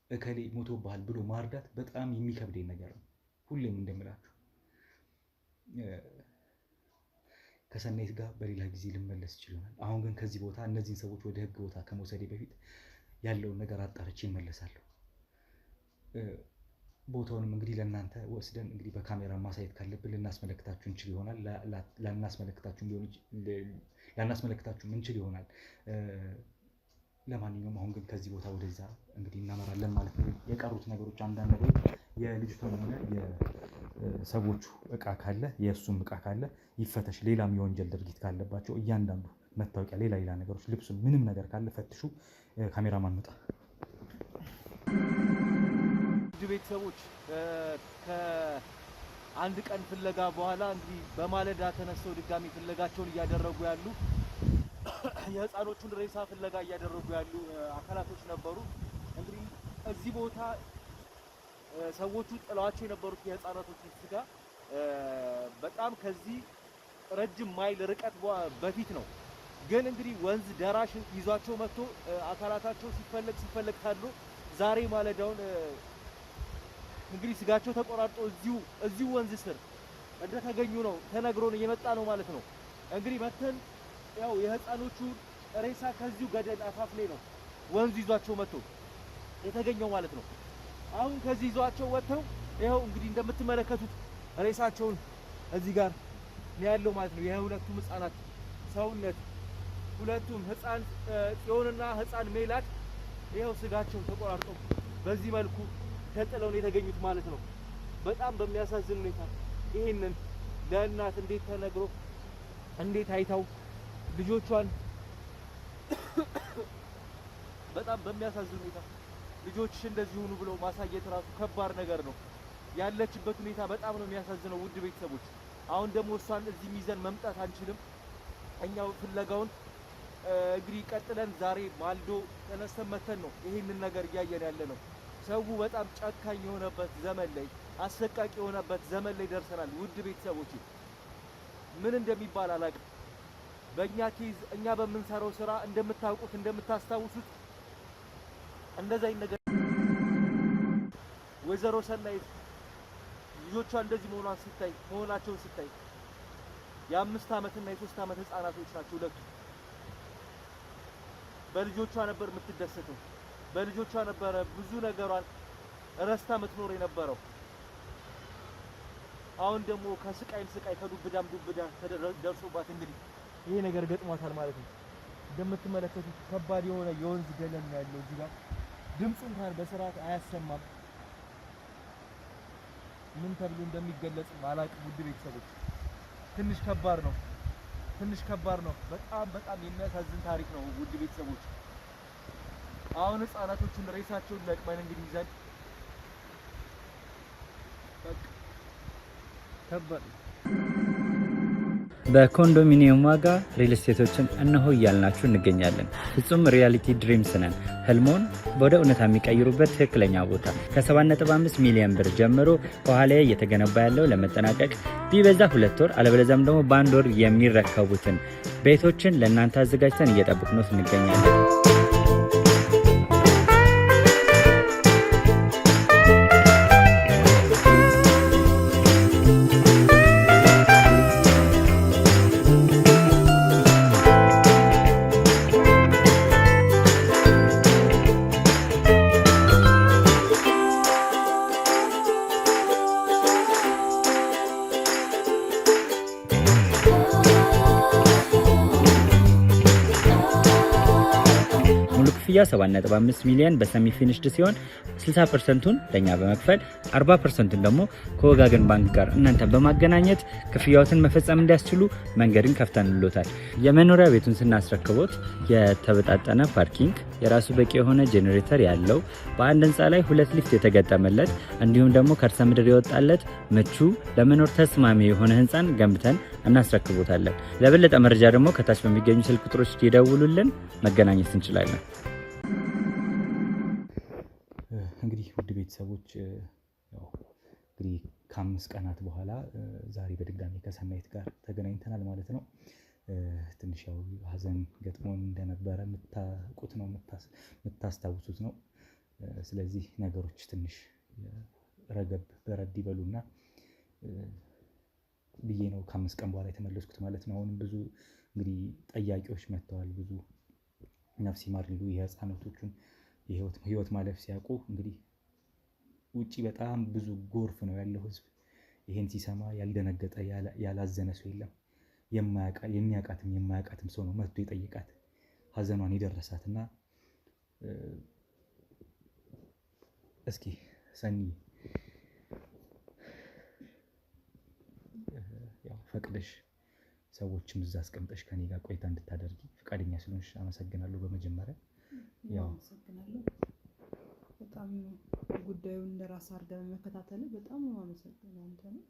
እከሌ ሞቶብሃል ብሎ ማርዳት በጣም የሚከብደኝ ነገር ነው። ሁሌም እንደምላችሁ ከሰናይት ጋር በሌላ ጊዜ ልመለስ ይችላል። አሁን ግን ከዚህ ቦታ እነዚህን ሰዎች ወደ ህግ ቦታ ከመውሰዴ በፊት ያለውን ነገር አጣርቼ እመለሳለሁ። ቦታውንም እንግዲህ ለእናንተ ወስደን እንግዲህ በካሜራ ማሳየት ካለብን ልናስመለክታችሁ እንችል ይሆናል። ላናስመለክታችሁ እንችል ይሆናል። ለማንኛውም አሁን ግን ከዚህ ቦታ ወደዛ እንግዲህ እናመራለን ማለት ነው። የቀሩት ነገሮች አንዳንድ ነገሮች የልጅቷን ሆነ ሰዎቹ እቃ ካለ የእሱም እቃ ካለ ይፈተሽ። ሌላም የወንጀል ድርጊት ካለባቸው እያንዳንዱ መታወቂያ፣ ሌላ ነገሮች፣ ልብሱን፣ ምንም ነገር ካለ ፈትሹ። ካሜራማን መጣ። ውድ ቤተሰቦች ከአንድ ቀን ፍለጋ በኋላ እንግዲህ በማለዳ ተነስተው ድጋሚ ፍለጋቸውን እያደረጉ ያሉ የህፃኖቹን ሬሳ ፍለጋ እያደረጉ ያሉ አካላቶች ነበሩ። እንግዲህ እዚህ ቦታ ሰዎቹ ጥለዋቸው የነበሩት የህፃናቶችን ስጋ በጣም ከዚህ ረጅም ማይል ርቀት በፊት ነው። ግን እንግዲህ ወንዝ ደራሽ ይዟቸው መጥቶ አካላታቸው ሲፈለግ ታድሮ ዛሬ ማለዳውን እንግዲህ ስጋቸው ተቆራርጦ እዚሁ ወንዝ ስር እንደተገኙ ነው ተነግሮን እየመጣ ነው ማለት ነው። እንግዲህ መተን ያው የህፃኖቹ ሬሳ ከዚሁ ገደል አፋፍ ላይ ነው ወንዙ ይዟቸው መጥቶ የተገኘው ማለት ነው። አሁን ከዚህ ይዟቸው ወጥተው ይኸው እንግዲህ እንደምትመለከቱት ሬሳቸውን እዚህ ጋር ነው ያለው ማለት ነው። የሁለቱም ህፃናት ሰውነት፣ ሁለቱም ህፃን ጽዮንና ህፃን ሜላት ይኸው ስጋቸው ተቆራርጦ በዚህ መልኩ ተጥለው ነው የተገኙት ማለት ነው። በጣም በሚያሳዝን ሁኔታ ይሄንን ለእናት እንዴት ተነግሮ እንዴት አይታው ልጆቿን በጣም በሚያሳዝን ሁኔታ ልጆችሽ እንደዚህ ሆኑ ብለው ማሳየት ራሱ ከባድ ነገር ነው። ያለችበት ሁኔታ በጣም ነው የሚያሳዝነው። ውድ ቤተሰቦች አሁን ደግሞ እሷን እዚህ ይዘን መምጣት አንችልም። እኛው ፍለጋውን እንግዲህ ቀጥለን ዛሬ ማልዶ ተነስተን መተን ነው ይሄንን ነገር እያየን ያለ ነው። ሰው በጣም ጨካኝ የሆነበት ዘመን ላይ፣ አሰቃቂ የሆነበት ዘመን ላይ ደርሰናል። ውድ ቤተሰቦች ምን እንደሚባል አላውቅም። በእኛ ኬዝ እኛ በምንሰራው ስራ እንደምታውቁት እንደምታስታውሱት እንደዛ ነገር ወይዘሮ ሰናይት ልጆቿ እንደዚህ መሆናቸውን ስታይ የ5 ዓመትና የ3 ዓመት ህፃናቶች ናቸው ሁለቱ። በልጆቿ ነበር የምትደሰተው፣ በልጆቿ ነበረ ብዙ ነገሯን ረስታ የምትኖር የነበረው። አሁን ደግሞ ከስቃይ ከዱብዳም ዱብዳ ደርሶባት እንግዲህ ይሄ ነገር ገጥሟታል ማለት ነው። እንደምትመለከቱት ከባድ የሆነ የወንዝ ገለም ያለው እዚህ ጋር ድምፁ እንኳን በስርዓት አያሰማም። ምን ተብሎ እንደሚገለጽ አላውቅም። ውድ ቤተሰቦች ትንሽ ከባድ ነው። በጣም የሚያሳዝን ታሪክ ነው። ውድ ቤተሰቦች አሁን ህፃናቶቹን ሬሳቸውን ለቅመን እንግዲህ ይዘን ከባድ በኮንዶሚኒየም ዋጋ ሪል ስቴቶችን እነሆ እያልናችሁ እንገኛለን። ፍጹም ሪያሊቲ ድሪምስ ነን። ህልሞን ወደ እውነታ የሚቀይሩበት ትክክለኛ ቦታ ከ7.5 ሚሊዮን ብር ጀምሮ ከኋላ እየተገነባ ያለው ለመጠናቀቅ ቢበዛ 2 ወር አለበለዚያም ደግሞ በ1 ወር የሚረከቡትን ቤቶችን ለእናንተ አዘጋጅተን እየጠበቅነው እንገኛለን። ክፍያ 7.5 ሚሊዮን በሰሚ ፊኒሽድ ሲሆን 60%ቱን ለኛ በመክፈል 40%ቱን ደግሞ ከወጋገን ባንክ ጋር እናንተ በማገናኘት ክፍያዎትን መፈጸም እንዲያስችሉ መንገድን ከፍተንልዎታል። የመኖሪያ ቤቱን ስናስረክቦት የተበጣጠነ ፓርኪንግ፣ የራሱ በቂ የሆነ ጄኔሬተር ያለው በአንድ ህንፃ ላይ 2 ሊፍት የተገጠመለት እንዲሁም ደግሞ ከርሰ ምድር የወጣለት ምቹ ለመኖር ተስማሚ የሆነ ህንፃን ገንብተን እናስረክቦታለን። ለበለጠ መረጃ ደግሞ ከታች በሚገኙ ስልክ ቁጥሮች ይደውሉልን፣ መገናኘት እንችላለን። እንግዲህ ውድ ቤተሰቦች ያው እንግዲህ ከ5 ቀናት በኋላ ዛሬ በድጋሚ ከሰናይት ጋር ተገናኝተናል ማለት ነው። ትንሽ ያው ሀዘን ገጥሞን እንደነበረ የምታውቁት ነው የምታስታውሱት ነው። ስለዚህ ነገሮች ትንሽ ረገብ በረድ ይበሉና ብዬ ነው ከ5 ቀን በኋላ የተመለስኩት ማለት ነው። አሁንም ብዙ እንግዲህ ጠያቂዎች መጥተዋል። ብዙ ነፍስ ይማር ሊሉ የህፃናቶቹን ህይወት ማለፍ ሲያውቁ እንግዲህ ውጪ በጣም ብዙ ጎርፍ ነው ያለው ህዝብ። ይሄን ሲሰማ ያልደነገጠ ያላዘነ ሰው የለም። የሚያውቃትም የማያውቃትም ሰው ነው መጥቶ የጠየቃት ሀዘኗን የደረሳትና እስኪ ሰኒ ፈቅደሽ ሰዎችም እዛ አስቀምጠሽ ከኔ ጋር ቆይታ እንድታደርጊ ፈቃደኛ ስለሆንሽ አመሰግናለሁ። በመጀመሪያ ያው አመሰግናለሁ። በጣም ጉዳዩን እንደራስ አድርገህ መከታተል በጣም ነው አመሰግናለሁ። አንተ ነው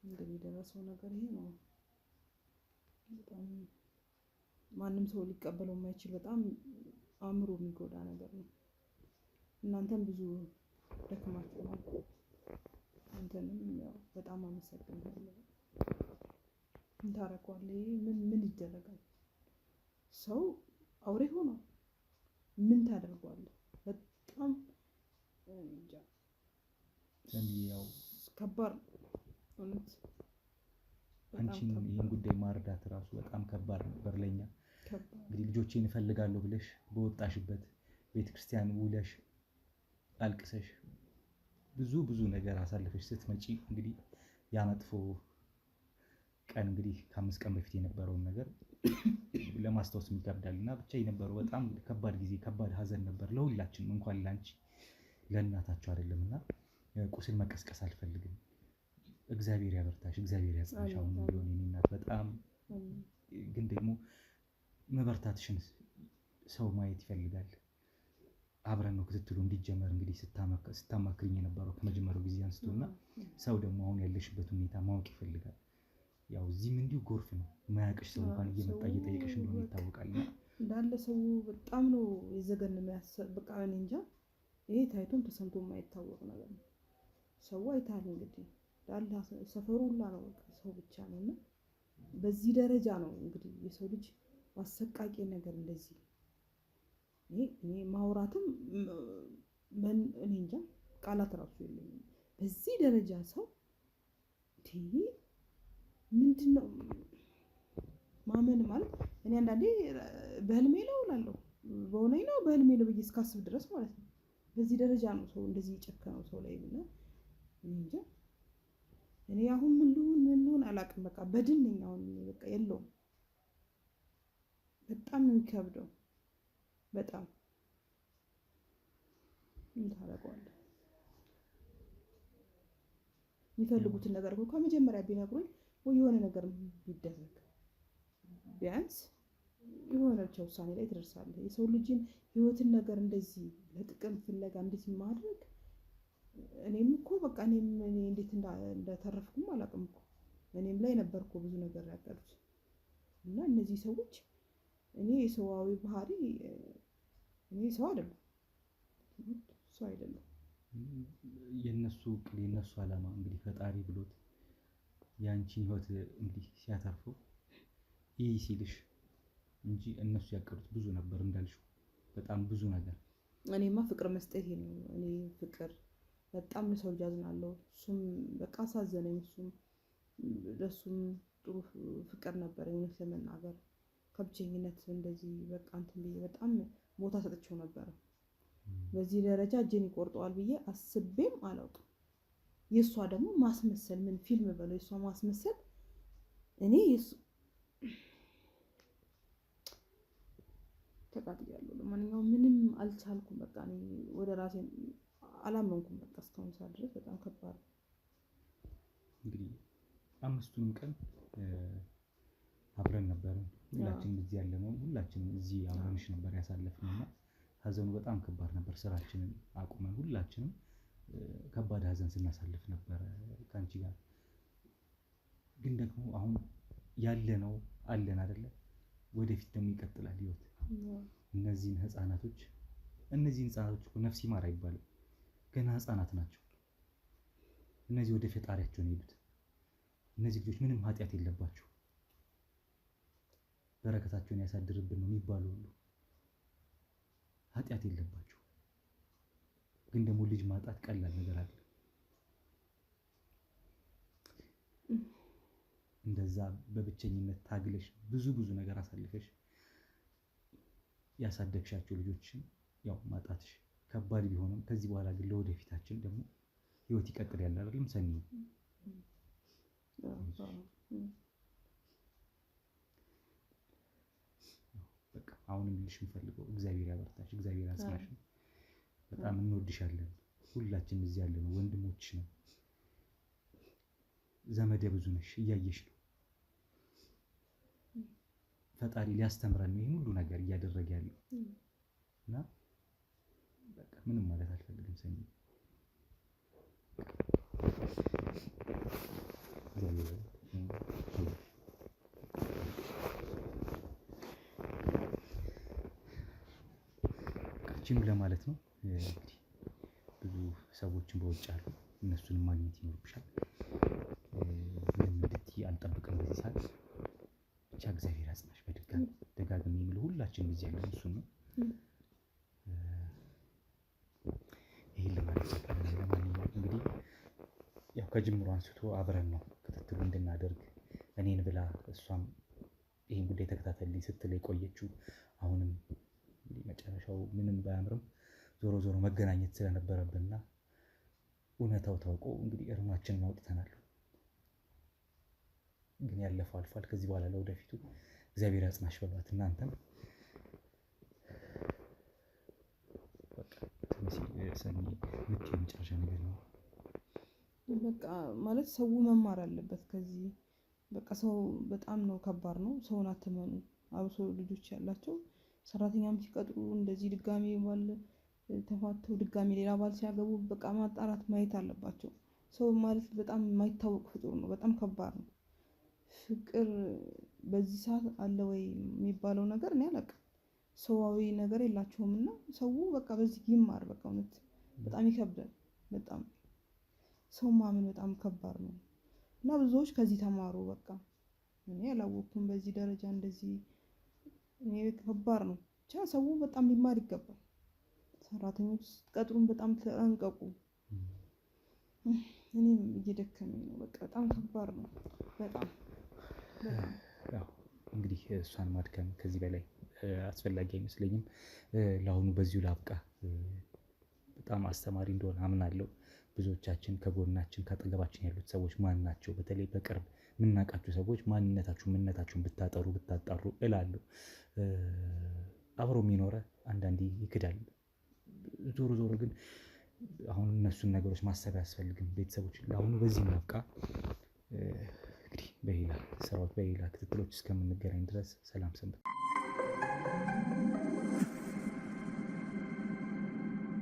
እንግዲህ የደረሰው ነገር ይሄ ነው። በጣም ማንም ሰው ሊቀበለው የማይችል በጣም አእምሮ የሚጎዳ ነገር ነው። እናንተም ብዙ ደክማችኋል። አንተንም ያው በጣም አመሰግናለሁ። እንታረቀዋለህ። ምን ይደረጋል? ሰው አውሬ ሆኗል። ምን ታደርገዋለህ? በጣም እንጃ ያው ከባድ እውነት። አንቺን ይህን ጉዳይ ማርዳት ራሱ በጣም ከባድ ነበር ለኛ። እንግዲህ ልጆቼን እፈልጋለሁ ብለሽ በወጣሽበት ቤተክርስቲያን ውለሽ አልቅሰሽ ብዙ ነገር አሳልፈሽ ስትመጪ እንግዲህ ያ መጥፎ ቀን እንግዲህ ከ5 ቀን በፊት የነበረውን ነገር ለማስታወስ ይከብዳል እና ብቻ የነበረው በጣም ከባድ ጊዜ ከባድ ሀዘን ነበር ለሁላችንም፣ እንኳን ላንቺ ለእናታቸው አይደለም። እና ቁስል መቀስቀስ አልፈልግም። እግዚአብሔር ያበርታሽ፣ እግዚአብሔር ያጽናሽ። አሁን ቢሆን የኔ እናት በጣም ግን ደግሞ መበርታትሽን ሰው ማየት ይፈልጋል። አብረን ነው ክትትሉ እንዲጀመር እንግዲህ ስታማክሪኝ የነበረው ከመጀመሪያው ጊዜ አንስቶና ሰው ደግሞ አሁን ያለሽበት ሁኔታ ማወቅ ይፈልጋል። ያው እዚህም እንዲሁ ጎርፍ ነው፣ ማያውቅሽ ሰው እንኳን እየመጣ እየጠየቀሽ እንደሆነ ይታወቃል። እንዳለ ሰው በጣም ነው የዘገን የሚያስብ። በቃ እኔ እንጃ፣ ይሄ ታይቶም ተሰምቶ የማይታወቅ ነገር ነው። ሰው አይታል እንግዲህ እንዳለ ሰፈሩ ሁላ ነው በቃ ሰው ብቻ ነው። እና በዚህ ደረጃ ነው እንግዲህ የሰው ልጅ አሰቃቂ ነገር እንደዚህ እኔ ማውራትም እኔ እንጃ ቃላት ራሱ የለኝም። በዚህ ደረጃ ሰው ምንድን ነው ማመን ማለት? እኔ አንዳንዴ በህልሜ ነው እላለሁ፣ በሆነኝ ነው በህልሜ ነው ብዬ እስካስብ ድረስ ማለት ነው። በዚህ ደረጃ ነው ሰው እንደዚህ የጨከነው ሰው ላይ ብለ እኔ እንጃ። እኔ አሁን ምን ልሆን አላውቅም። በቃ በድን ነኝ አሁን በቃ የለውም። በጣም ነው የሚከብደው። በጣም ምን ታደርገዋለህ? የሚፈልጉትን ነገር እኮ ከመጀመሪያ ቢነግሩኝ ወይ የሆነ ነገር ቢደረግ ቢያንስ የሆነ ብቻ ውሳኔ ላይ ትደርሳለህ። የሰው ልጅን ህይወትን ነገር እንደዚህ ለጥቅም ፍለጋ እንደዚህ ማድረግ እኔም እኮ በቃ እኔም እንዴት እንደተረፍኩም አላውቅም እኮ እኔም ላይ ነበርኩ ብዙ ነገር ያቀዱት እና እነዚህ ሰዎች እኔ የሰዋዊ ባህሪ እኔ ሰው አይደለም ሰው አይደለም። የነሱ እቅድ የነሱ ዓላማ እንግዲህ ፈጣሪ ብሎት ያንቺን ህይወት እንግዲህ ሲያተርፈው ይህ ሲልሽ እንጂ እነሱ ያቀዱት ብዙ ነበር እንዳልሽው በጣም ብዙ ነገር። እኔማ ፍቅር መስጠቴ ነው። እኔ ፍቅር በጣም ለሰው ልጅ አዝናለሁ። እሱም በቃ አሳዘነኝ። እሱም ለሱም ጥሩ ፍቅር ነበር እውነት ለመናገር ከብቸኝነት እንደዚህ በቃ እንትን ብዬ በጣም ቦታ ሰጥቼው ነበረ። በዚህ ደረጃ እጄን ይቆርጠዋል ብዬ አስቤም አላውቅም። የእሷ ደግሞ ማስመሰል ምን ፊልም በለው የእሷ ማስመሰል እኔ ተቃጥያለሁ። ለማንኛውም ምንም አልቻልኩም። በቃ እኔ ወደ ራሴ አላመንኩም። በቃ እስካሁን ሰዓት ድረስ በጣም ከባድ ነው። እንግዲህ 5ቱንም ቀን አብረን ነበርን። ሁላችንም እዚህ ያለነው ሁላችንም እዚህ አብረንሽ ነበር ያሳለፍነውና ሀዘኑ በጣም ከባድ ነበር። ስራችንን አቁመን ሁላችንም ከባድ ሀዘን ስናሳልፍ ነበር ከአንቺ ጋር። ግን ደግሞ አሁን ያለነው አለን አይደለ? ወደፊት ደግሞ ይቀጥላል ህይወት። እነዚህን ህፃናቶች እኮ ነፍስ ይማር አይባልም፣ ገና ህፃናት ናቸው። እነዚህ ወደ ፈጣሪያቸው ነው የሄዱት። እነዚህ ልጆች ምንም ኃጢአት የለባቸው፣ በረከታቸውን ያሳድርብን ነው የሚባለው ሁሉ ኃጢአት የለባቸው። ግን ደግሞ ልጅ ማጣት ቀላል ነገር አለ። እንደዛ በብቸኝነት ታግለሽ ብዙ ነገር አሳልፈሽ ያሳደግሻቸው ልጆችን ያው ማጣትሽ ከባድ ቢሆንም ከዚህ በኋላ ግን ለወደፊታችን ደግሞ ህይወት ይቀጥል ያለ አይደለም ሰኒ? በቃ አሁንም ልሽ የምፈልገው እግዚአብሔር ያበርታሽ፣ እግዚአብሔር ያጽናሽ። በጣም እንወድሻለን። ሁላችንም እዚህ ያለነው ወንድሞችሽ ነው። ዘመዴ ብዙ ነሽ፣ እያየሽ ነው። ፈጣሪ ሊያስተምረን ነው ይህን ሁሉ ነገር እያደረገ ያለው እና በቃ ምንም ማለት አልፈልግም። ሰኒ ቃችም ለማለት ነው እንግዲህ ብዙ ሰዎችን በውጭ አሉ፣ እነሱንም ማግኘት ይኖርብሻል። ምንም እንድትይ አልጠብቅም በዚህ ሰዓት። ብቻ እግዚአብሔር ያጽናሽ። በድጋሚ ደጋግሜ የምልህ ሁላችንም እዚህ ያለን እሱን ነው። ይሄን ለማለት ለማንኛውም እንግዲህ ያው ከጅምሩ አንስቶ አብረን ነው ክትትሉ እንድናደርግ እኔን ብላ እሷም ይህን ጉዳይ ተከታተልኝ ስትል የቆየችው። አሁንም መጨረሻው ምንም ባያምርም ዞሮ ዞሮ መገናኘት ስለነበረብንና እውነታው ታውቆ እንግዲህ እርማችንን አውጥተናል። ግን ያለፈው አልፏል። ከዚህ በኋላ ለወደፊቱ እግዚአብሔር ያጽናሽ በሏት። እናንተም ሰኒ የምትይው የመጨረሻ ነገር ነው? በቃ ማለት ሰው መማር አለበት ከዚህ። በቃ ሰው በጣም ነው ከባድ ነው። ሰውን አትመኑ። አብሶ ልጆች ያላቸው ሰራተኛም ሲቀጥሩ እንደዚህ ድጋሚ ባል ተፋተው ድጋሚ ሌላ ባል ሲያገቡ በቃ ማጣራት ማየት አለባቸው። ሰው ማለት በጣም የማይታወቅ ፍጡር ነው። በጣም ከባድ ነው። ፍቅር በዚህ ሰዓት አለ ወይ የሚባለው ነገር እኔ አላውቅም። ሰዋዊ ነገር የላቸውም እና ሰው በቃ በዚህ ይማር። በቃ እውነት በጣም ይከብዳል። በጣም ሰው ማመን በጣም ከባድ ነው እና ብዙዎች ከዚህ ተማሩ። በቃ እኔ አላወኩም በዚህ ደረጃ እንደዚህ እኔ ከባድ ነው። ብቻ ሰው በጣም ሊማር ይገባል። ሰራተኞች ስትቀጥሩም በጣም ተጠንቀቁ። እኔም እየደከመኝ ነው። በቃ በጣም ከባድ ነው። በጣም ያው እንግዲህ እሷን ማድከም ከዚህ በላይ አስፈላጊ አይመስለኝም። ለአሁኑ በዚሁ ላብቃ። በጣም አስተማሪ እንደሆነ አምናለሁ። ብዙዎቻችን ከጎናችን ከአጠገባችን ያሉት ሰዎች ማን ናቸው? በተለይ በቅርብ የምናውቃቸው ሰዎች ምንነታችሁን ብታጣሩ እላለሁ። አብሮ የሚኖረ አንዳንዴ ይክዳል። ዞሮ ዞሮ ግን አሁን እነሱን ነገሮች ማሰብ አያስፈልግም። ቤተሰቦች ለአሁኑ በዚህ እናብቃ። እንግዲህ በሌላ ስራዎች በሌላ ክትትሎች እስከምንገናኝ ድረስ ሰላም ሰንብቱ።